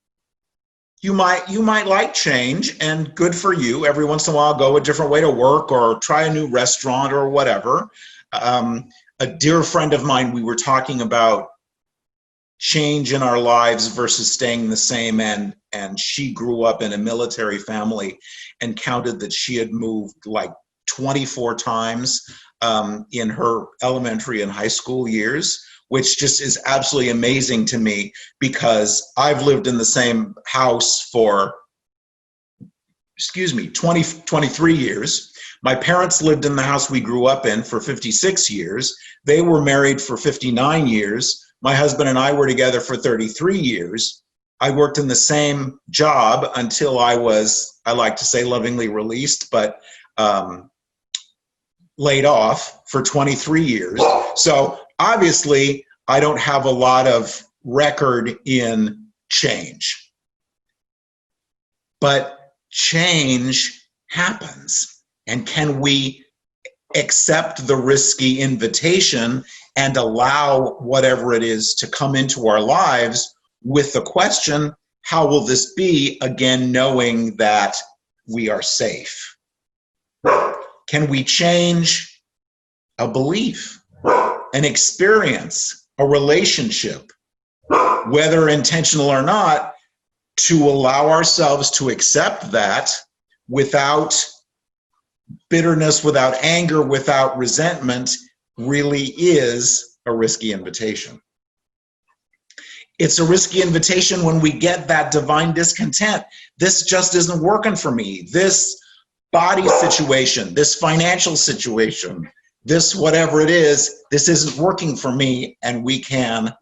You might like change, and good for you. Every once in a while, go a different way to work or try a new restaurant or whatever. A dear friend of mine, we were talking about change in our lives versus staying the same, and she grew up in a military family and counted that she had moved like 24 times in her elementary and high school years, which just is absolutely amazing to me, because I've lived in the same house for 23 years. My parents lived in the house we grew up in for 56 years. They were married for 59 years. My husband and I were together for 33 years. I worked in the same job until I was, I like to say, lovingly released, but laid off for 23 years. So obviously, I don't have a lot of record in change. But change happens. And can we accept the risky invitation and allow whatever it is to come into our lives with the question, how will this be? Again, knowing that we are safe. Can we change a belief, an experience, a relationship, whether intentional or not, to allow ourselves to accept that without bitterness, without anger, without resentment, really is a risky invitation. It's a risky invitation when we get that divine discontent. This just isn't working for me. This body situation, this financial situation, this whatever it is, this isn't working for me, and we can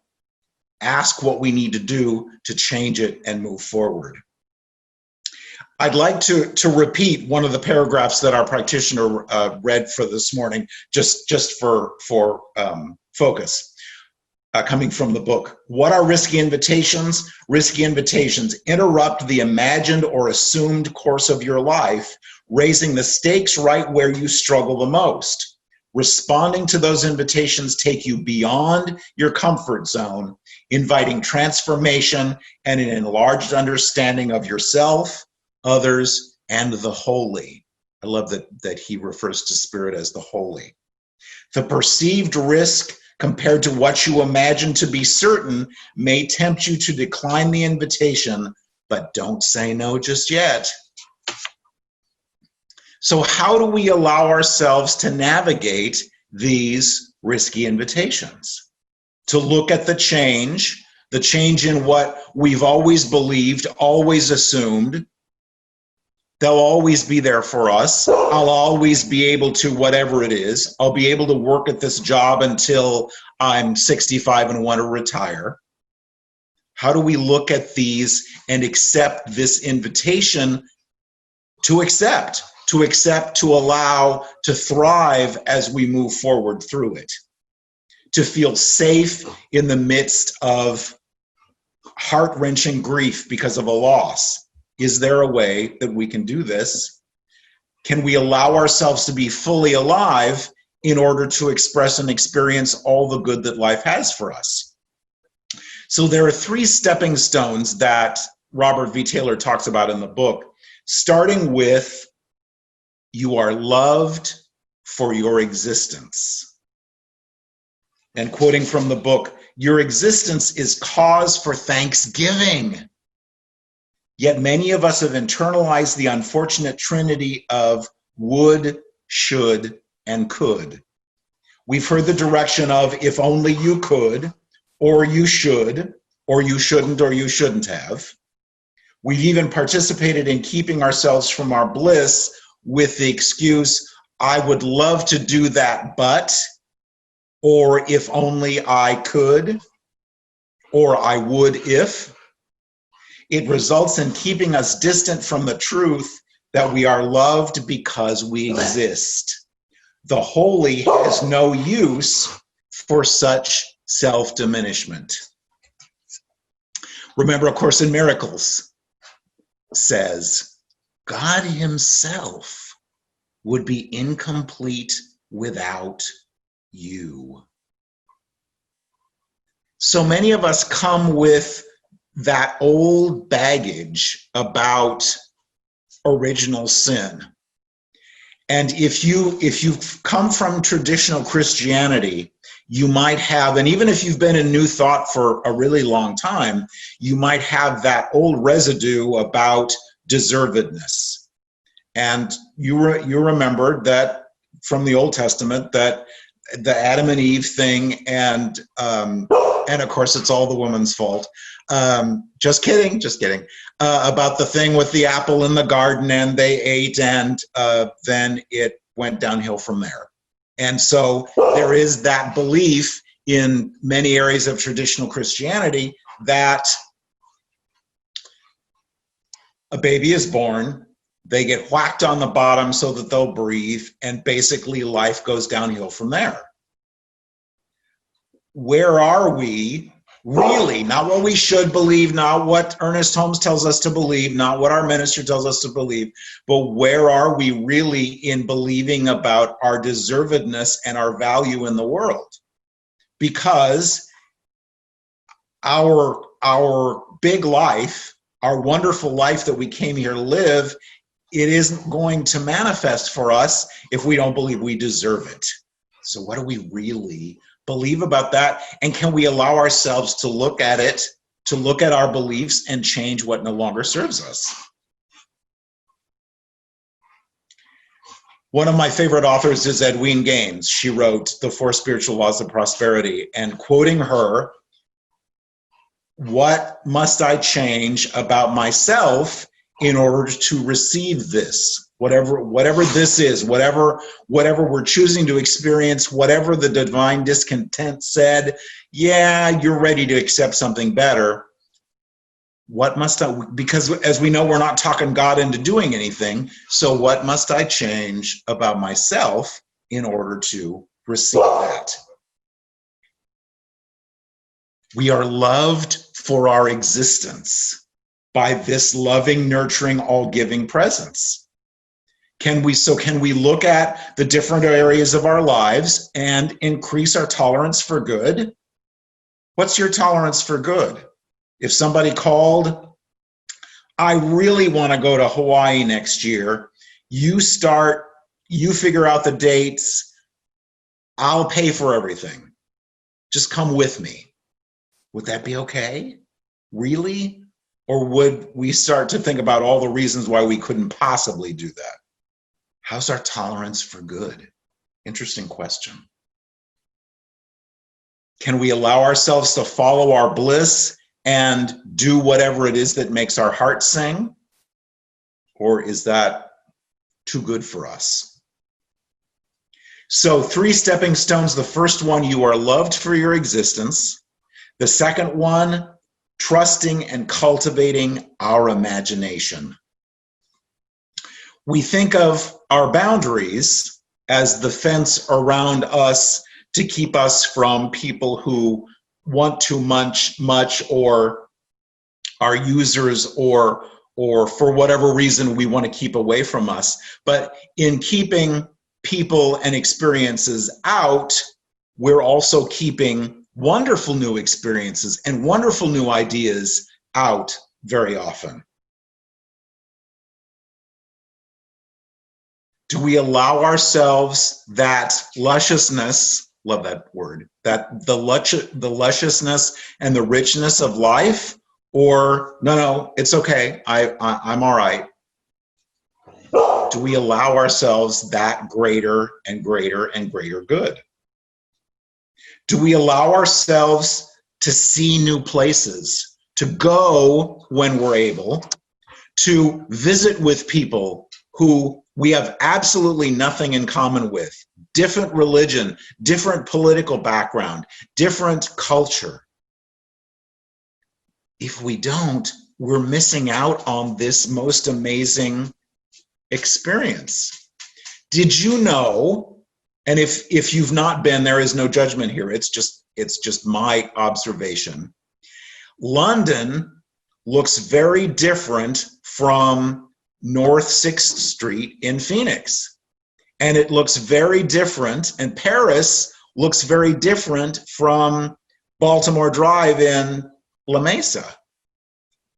ask what we need to do to change it and move forward. I'd like to repeat one of the paragraphs that our practitioner read for this morning, just for focus, coming from the book. What are risky invitations? Risky invitations interrupt the imagined or assumed course of your life, raising the stakes right where you struggle the most. Responding to those invitations take you beyond your comfort zone, inviting transformation and an enlarged understanding of yourself, others, and the holy. I love that he refers to spirit as the holy. The perceived risk compared to what you imagine to be certain may tempt you to decline the invitation, but don't say no just yet. So how do we allow ourselves to navigate these risky invitations? To look at the change in what we've always believed, always assumed. They'll always be there for us. I'll always be able to, whatever it is, I'll be able to work at this job until I'm 65 and want to retire. How do we look at these and accept this invitation to accept, to allow, to thrive as we move forward through it? To feel safe in the midst of heart-wrenching grief because of a loss. Is there a way that we can do this? Can we allow ourselves to be fully alive in order to express and experience all the good that life has for us? So there are 3 stepping stones that Robert V. Taylor talks about in the book, starting with, you are loved for your existence. And quoting from the book, your existence is cause for thanksgiving. Yet many of us have internalized the unfortunate trinity of would, should, and could. We've heard the direction of if only you could, or you should, or you shouldn't, or you shouldn't have. We've even participated in keeping ourselves from our bliss with the excuse, I would love to do that, but, or if only I could, or I would if. It results in keeping us distant from the truth that we are loved because we exist. The holy has no use for such self-diminishment. Remember, A Course in Miracles says, God himself would be incomplete without you. So many of us come with that old baggage about original sin. And if you've come from traditional Christianity, you might have, and even if you've been in New Thought for a really long time, you might have that old residue about deservedness. And you remember that from the Old Testament, that the Adam and Eve thing, and of course it's all the woman's fault. Just kidding. About the thing with the apple in the garden, and they ate, and then it went downhill from there. And so there is that belief in many areas of traditional Christianity that a baby is born, they get whacked on the bottom so that they'll breathe, and basically life goes downhill from there. Where are we really? Not what we should believe, not what Ernest Holmes tells us to believe, not what our minister tells us to believe, but where are we really in believing about our deservedness and our value in the world? Because our big life, our wonderful life that we came here to live, it isn't going to manifest for us if we don't believe we deserve it. So what do we really believe about that? And can we allow ourselves to look at it, to look at our beliefs and change what no longer serves us? One of my favorite authors is Edwene Gaines. She wrote The Four Spiritual Laws of Prosperity, and quoting her, what must I change about myself in order to receive this? Whatever this is, whatever we're choosing to experience, whatever the divine discontent said, yeah, you're ready to accept something better. What must I, because as we know, we're not talking God into doing anything. So what must I change about myself in order to receive that? We are loved for our existence by this loving, nurturing, all-giving presence. Can we look at the different areas of our lives and increase our tolerance for good? What's your tolerance for good? If somebody called, I really want to go to Hawaii next year, you figure out the dates, I'll pay for everything. Just come with me. Would that be okay? Really? Or would we start to think about all the reasons why we couldn't possibly do that? How's our tolerance for good? Interesting question. Can we allow ourselves to follow our bliss and do whatever it is that makes our heart sing? Or is that too good for us? So 3 stepping stones. The first one, you are loved for your existence. The second one, trusting and cultivating our imagination. We think of our boundaries as the fence around us to keep us from people who want too much or are users or for whatever reason we want to keep away from us. But in keeping people and experiences out, we're also keeping wonderful new experiences and wonderful new ideas out very often. Do we allow ourselves that lusciousness, love that word, that the lusciousness and the richness of life? Or no, it's okay, I'm all right. Do we allow ourselves that greater and greater and greater good? Do we allow ourselves to see new places, to go when we're able, to visit with people who we have absolutely nothing in common with, different religion, different political background, different culture? If we don't, we're missing out on this most amazing experience. Did you know, and if you've not been, there is no judgment here, it's just my observation. London looks very different from North 6th Street in Phoenix. And it looks very different, and Paris looks very different from Baltimore Drive in La Mesa.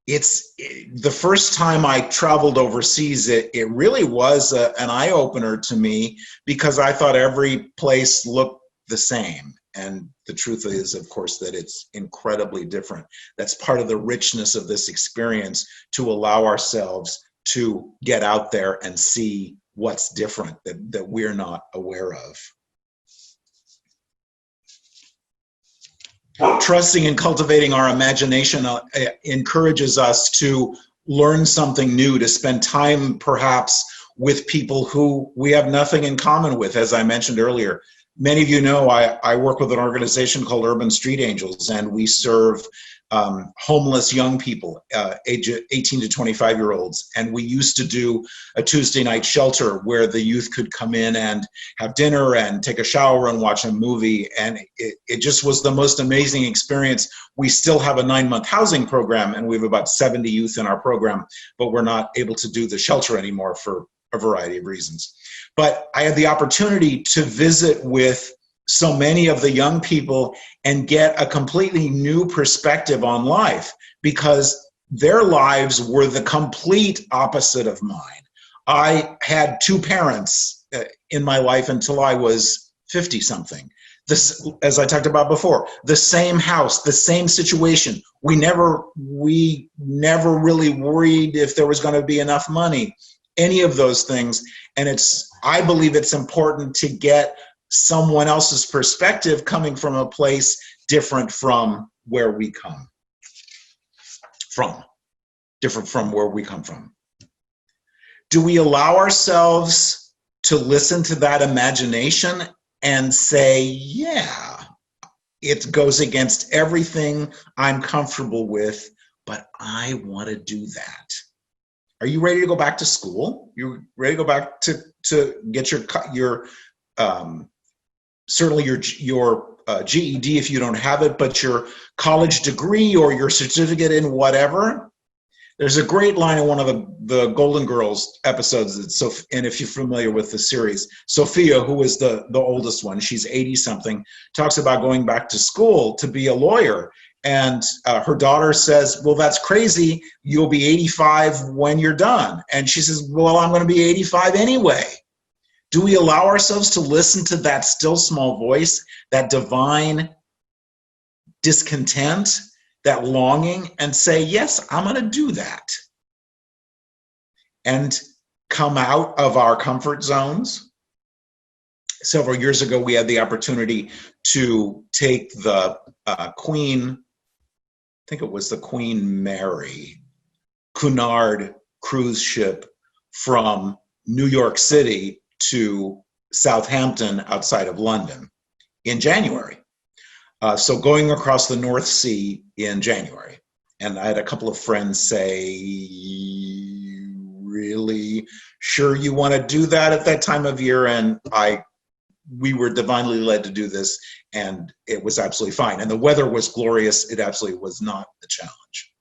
It's the first time I traveled overseas, it really was an eye-opener to me, because I thought every place looked the same. And the truth is, of course, that it's incredibly different. That's part of the richness of this experience, to allow ourselves to get out there and see what's different that we're not aware of. Trusting and cultivating our imagination encourages us to learn something new, to spend time perhaps with people who we have nothing in common with, as I mentioned earlier. Many of you know I work with an organization called Urban Street Angels, and we serve homeless young people, age 18 to 25-year-olds. And we used to do a Tuesday night shelter where the youth could come in and have dinner and take a shower and watch a movie. And it just was the most amazing experience. We still have a 9-month housing program, and we have about 70 youth in our program, but we're not able to do the shelter anymore for a variety of reasons. But I had the opportunity to visit with so many of the young people and get a completely new perspective on life, because their lives were the complete opposite of mine. I had two parents in my life until I was 50 something. This, as I talked about before, the same house, the same situation. We never really worried if there was going to be enough money, any of those things. And I believe it's important to get someone else's perspective coming from a place different from where we come from. Different from where we come from. Do we allow ourselves to listen to that imagination and say, yeah, it goes against everything I'm comfortable with, but I want to do that? Are you ready to go back to school? You ready to go back to get your certainly your GED if you don't have it, but your college degree or your certificate in whatever? There's a great line in one of the Golden Girls episodes. And if you're familiar with the series, Sophia, who is the oldest one, she's 80 something, talks about going back to school to be a lawyer. And her daughter says, well, that's crazy. You'll be 85 when you're done. And she says, well, I'm going to be 85 anyway. Do we allow ourselves to listen to that still small voice, that divine discontent, that longing, and say, yes, I'm going to do that? And come out of our comfort zones? Several years ago, we had the opportunity to take the Queen, I think it was the Queen Mary, Cunard cruise ship from New York City to Southampton outside of London in January. So going across the North Sea in January. And I had a couple of friends say, really sure you want to do that at that time of year? And we were divinely led to do this, and it was absolutely fine. And the weather was glorious. It absolutely was not the challenge.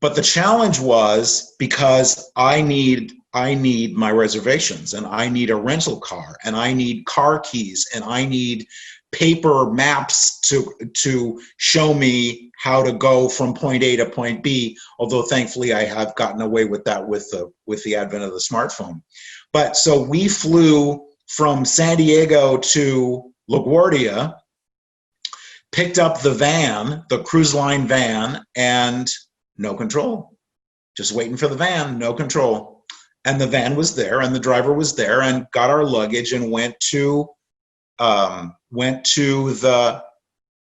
But the challenge was because I need my reservations, and I need a rental car, and I need car keys, and I need paper maps to show me how to go from point A to point B, although thankfully I have gotten away with that with the advent of the smartphone. But so we flew from San Diego to LaGuardia, picked up the van, the cruise line van, and no control. Just waiting for the van, no control. And the van was there, and the driver was there, and got our luggage and went to the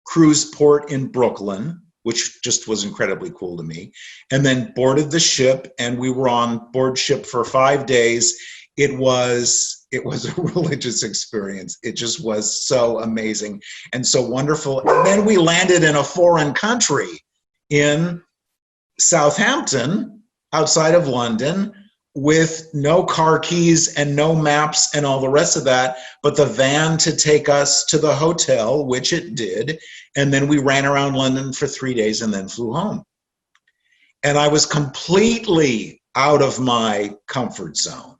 cruise port in Brooklyn, which just was incredibly cool to me, and then boarded the ship, and we were on board ship for 5 days. It was a religious experience. It just was so amazing and so wonderful. And then we landed in a foreign country in Southampton, outside of London, with no car keys and no maps and all the rest of that, but the van to take us to the hotel, which it did. And then we ran around London for 3 days and then flew home. And I was completely out of my comfort zone.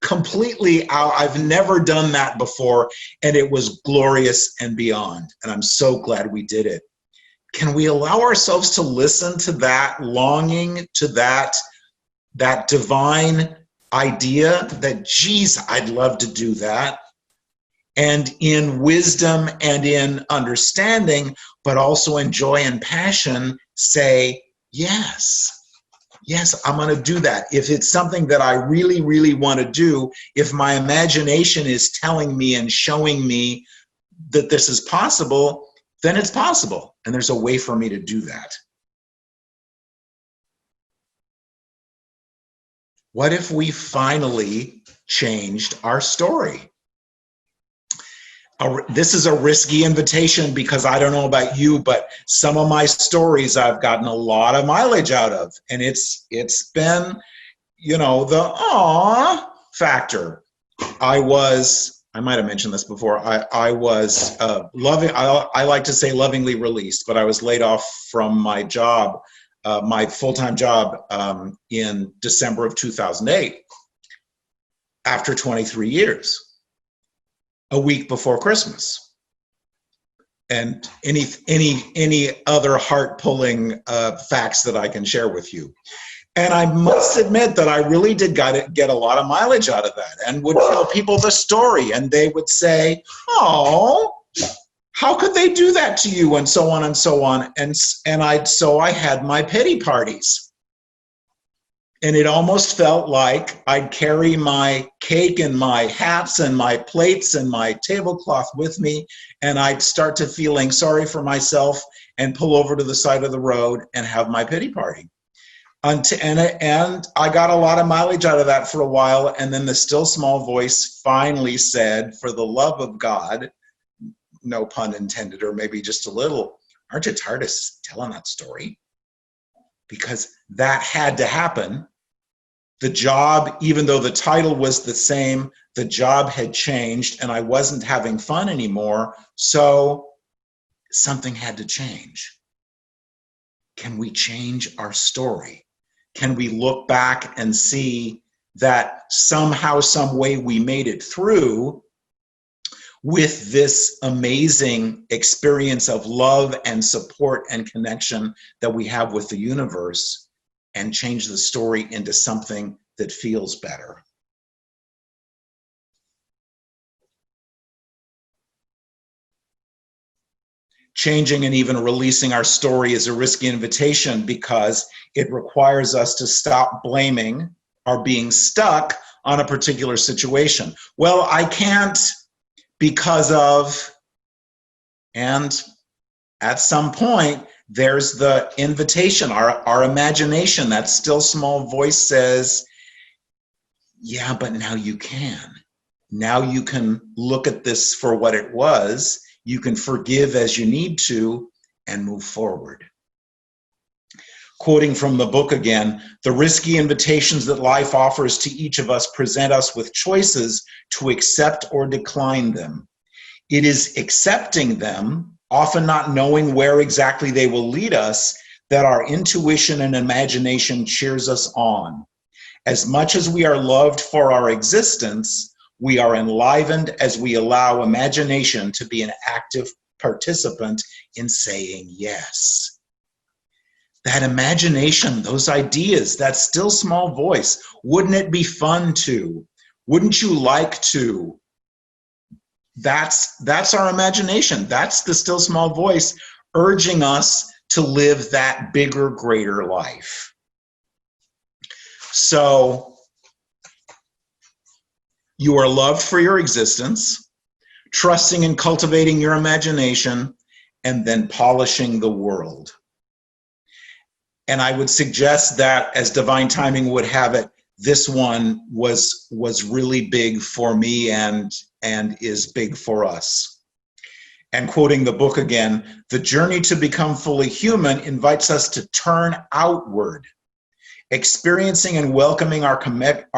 Completely out. I've never done that before, and it was glorious and beyond. And I'm so glad we did it. Can we allow ourselves to listen to that longing, to that divine idea that, geez, I'd love to do that? And in wisdom and in understanding, but also in joy and passion, say, yes. Yes, I'm going to do that. If it's something that I really, really want to do, if my imagination is telling me and showing me that this is possible, then it's possible. And there's a way for me to do that. What if we finally changed our story? This is a risky invitation because I don't know about you, but some of my stories I've gotten a lot of mileage out of, and it's been, the aw factor. I might have mentioned this before. I was I like to say lovingly released, but I was laid off from my job, my full-time job, in December of 2008, after 23 years. A week before Christmas. And any other heart-pulling facts that I can share with you. And I must admit that I really did get a lot of mileage out of that, and would tell people the story, and they would say, oh, how could they do that to you, and so on and so on. So I had my pity parties. And it almost felt like I'd carry my cake and my hats and my plates and my tablecloth with me, and I'd start to feeling sorry for myself and pull over to the side of the road and have my pity party. And I got a lot of mileage out of that for a while, and then the still small voice finally said, for the love of God, no pun intended, or maybe just a little, aren't you tired of telling that story? Because that had to happen. The job, even though the title was the same, the job had changed and I wasn't having fun anymore, so something had to change. Can we change our story? Can we look back and see that somehow, some way we made it through with this amazing experience of love and support and connection that we have with the universe, and change the story into something that feels better? Changing and even releasing our story is a risky invitation because it requires us to stop blaming or being stuck on a particular situation. Well, I can't because of, and at some point, there's the invitation, our imagination, that still small voice says, yeah, but now you can. Now you can look at this for what it was. You can forgive as you need to and move forward. Quoting from the book again, the risky invitations that life offers to each of us present us with choices to accept or decline them. It is accepting them, often not knowing where exactly they will lead us, that our intuition and imagination cheers us on. As much as we are loved for our existence, we are enlivened as we allow imagination to be an active participant in saying yes. That imagination, those ideas, that still small voice, wouldn't it be fun to? Wouldn't you like to? That's our imagination. That's the still small voice urging us to live that bigger, greater life. So you are loved for your existence, trusting and cultivating your imagination, and then polishing the world. And I would suggest that, as divine timing would have it, this one was really big for me and is big for us. And quoting the book again, the journey to become fully human invites us to turn outward, experiencing and welcoming our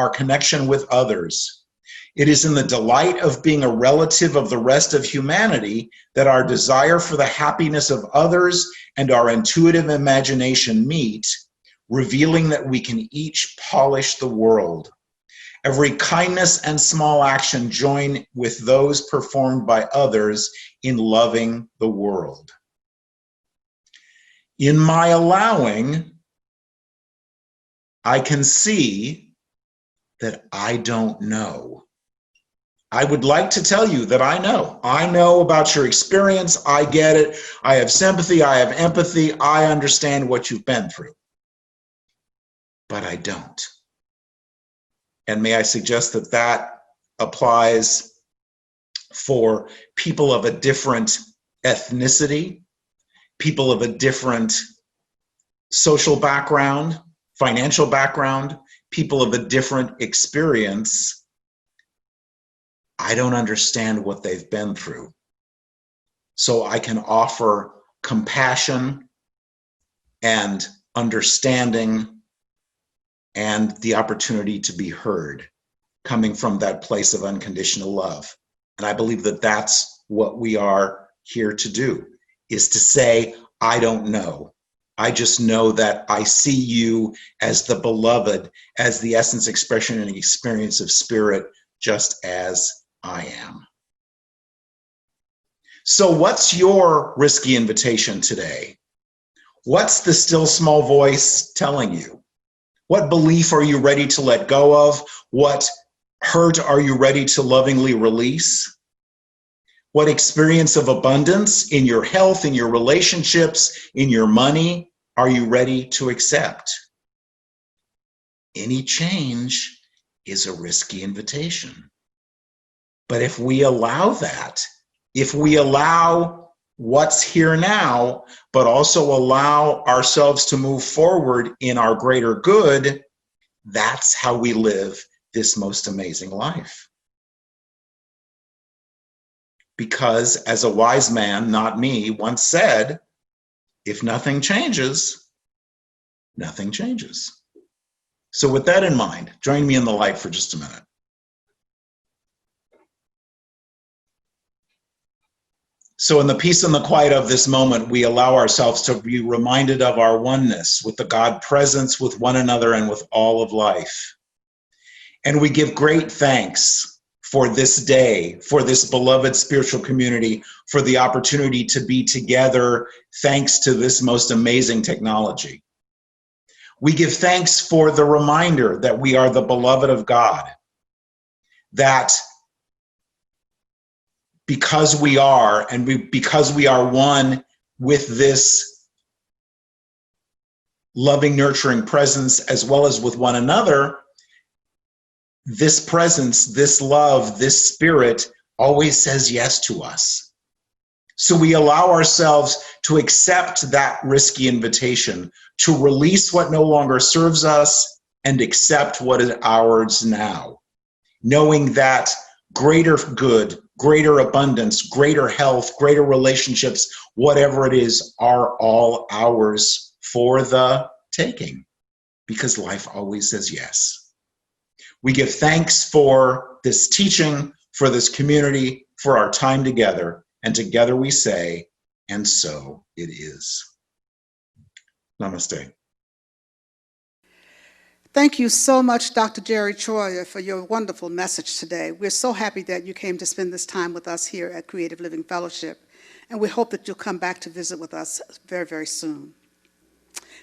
connection with others. It is in the delight of being a relative of the rest of humanity that our desire for the happiness of others and our intuitive imagination meet, revealing that we can each polish the world. Every kindness and small action join with those performed by others in loving the world. In my allowing, I can see that I don't know. I would like to tell you that I know. I know about your experience. I get it. I have sympathy. I have empathy. I understand what you've been through. But I don't. And may I suggest that that applies for people of a different ethnicity, people of a different social background, financial background, people of a different experience. I don't understand what they've been through. So I can offer compassion and understanding and the opportunity to be heard, coming from that place of unconditional love. And I believe that that's what we are here to do, is to say, I don't know. I just know that I see you as the beloved, as the essence, expression, and experience of spirit, just as I am. So what's your risky invitation today? What's the still small voice telling you? What belief are you ready to let go of? What hurt are you ready to lovingly release? What experience of abundance in your health, in your relationships, in your money are you ready to accept? Any change is a risky invitation. But if we allow that, if we allow what's here now, but also allow ourselves to move forward in our greater good, that's how we live this most amazing life. Because as a wise man, not me, once said, if nothing changes, nothing changes. So with that in mind, join me in the light for just a minute. So in the peace and the quiet of this moment, we allow ourselves to be reminded of our oneness with the God presence, with one another, and with all of life. And we give great thanks for this day, for this beloved spiritual community, for the opportunity to be together thanks to this most amazing technology. We give thanks for the reminder that we are the beloved of God, that because we are, and because we are one with this loving, nurturing presence, as well as with one another, this presence, this love, this spirit always says yes to us. So we allow ourselves to accept that risky invitation, to release what no longer serves us and accept what is ours now, knowing that greater good, greater abundance, greater health, greater relationships, whatever it is, are all ours for the taking, because life always says yes. We give thanks for this teaching, for this community, for our time together, and together we say, and so it is. Namaste. Thank you so much, Dr. Jerry Troyer, for your wonderful message today. We're so happy that you came to spend this time with us here at Creative Living Fellowship, and we hope that you'll come back to visit with us very, very soon.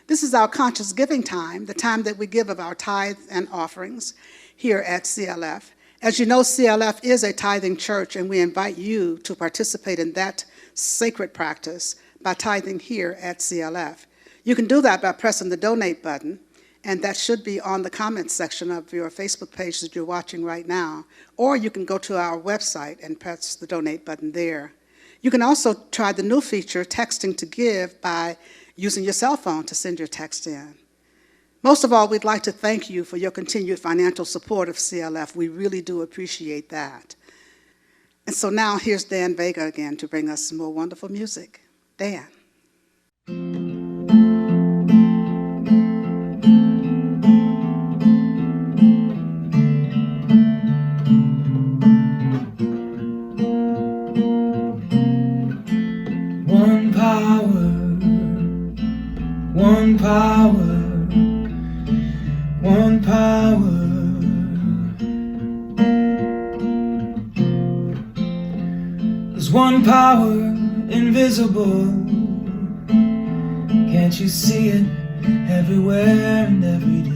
This is our conscious giving time, the time that we give of our tithes and offerings here at CLF. As you know, CLF is a tithing church, and we invite you to participate in that sacred practice by tithing here at CLF. You can do that by pressing the donate button, and that should be on the comments section of your Facebook page that you're watching right now, or you can go to our website and press the donate button there. You can also try the new feature, texting to give, by using your cell phone to send your text in. Most of all, we'd like to thank you for your continued financial support of CLF. We really do appreciate that. And so now here's Dan Vega again to bring us some more wonderful music. Dan. One power, one power, one power. There's one power invisible. Can't you see it everywhere and every day?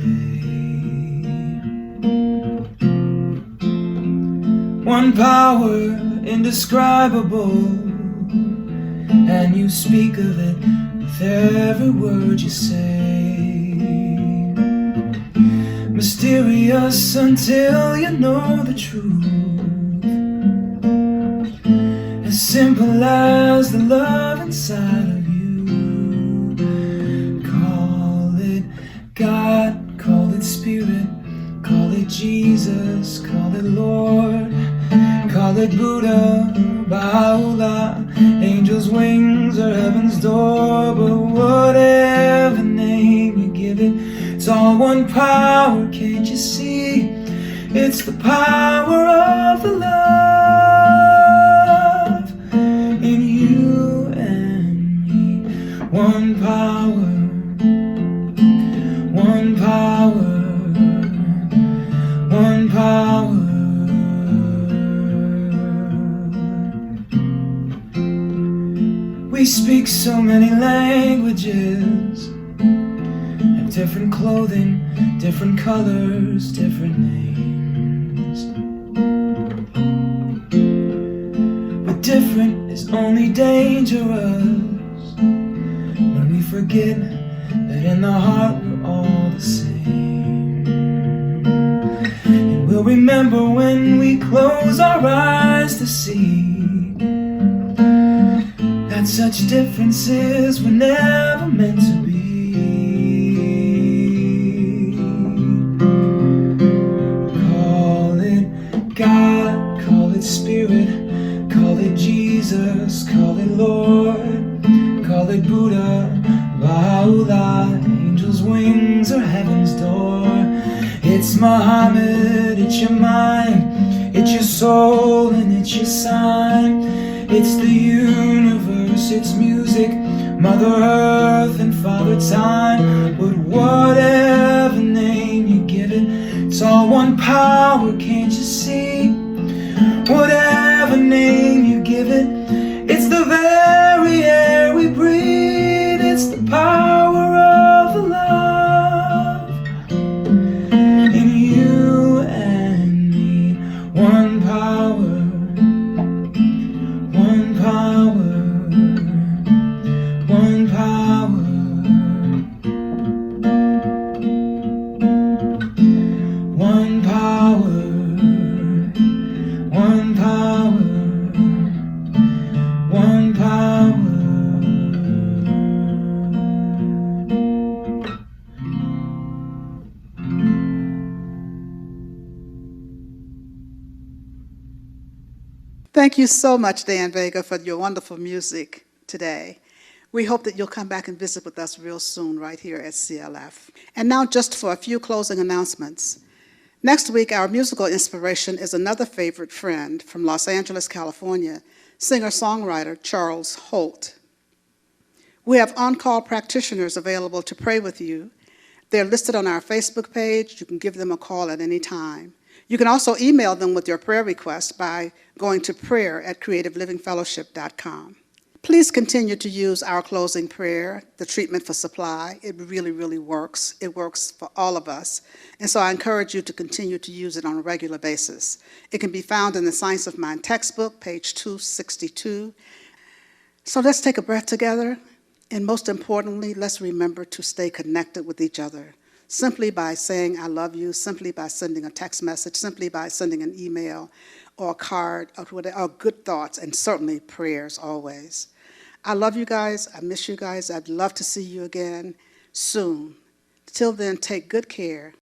One power indescribable, and you speak of it with every word you say. Mysterious until you know the truth, as simple as the love inside of you. Call it God, call it Spirit, call it Jesus, call it Lord, call it Buddha, Baha'u'llah, angels' wings or heaven's door. But whatever name you give it, it's all one power, can't you see? It's the power of the love in you and me. One power, one power, one power. We speak so many languages, have different clothing, different colors, different names. But different is only dangerous when we forget that in the heart we're all the same. And we'll remember when we close our eyes to see that such differences were never meant to be. Call it God, call it Spirit, call it Jesus, call it Lord, call it Buddha, Baha'u'llah, angels' wings or heaven's door. It's Muhammad, it's your mind, it's your soul, and it's your sign. It's the universe, it's music, Mother Earth and Father Time. But whatever name you give it, it's all one power, can't you see? Whatever name you give it, it's the very air we breathe. It's the power of the love in you and me. One power, one power, one power, one power, one power, one power. Thank you so much, Dan Vega, for your wonderful music today. We hope that you'll come back and visit with us real soon right here at CLF. And now just for a few closing announcements. Next week, our musical inspiration is another favorite friend from Los Angeles, California, singer-songwriter Charles Holt. We have on-call practitioners available to pray with you. They're listed on our Facebook page. You can give them a call at any time. You can also email them with your prayer request by going to prayer@creativelivingfellowship.com. Please continue to use our closing prayer, the treatment for supply. It really, really works. It works for all of us. And so I encourage you to continue to use it on a regular basis. It can be found in the Science of Mind textbook, page 262. So let's take a breath together. And most importantly, let's remember to stay connected with each other. Simply by saying I love you, simply by sending a text message, simply by sending an email or a card, or good thoughts, and certainly prayers always. I love you guys. I miss you guys. I'd love to see you again soon. Till then, take good care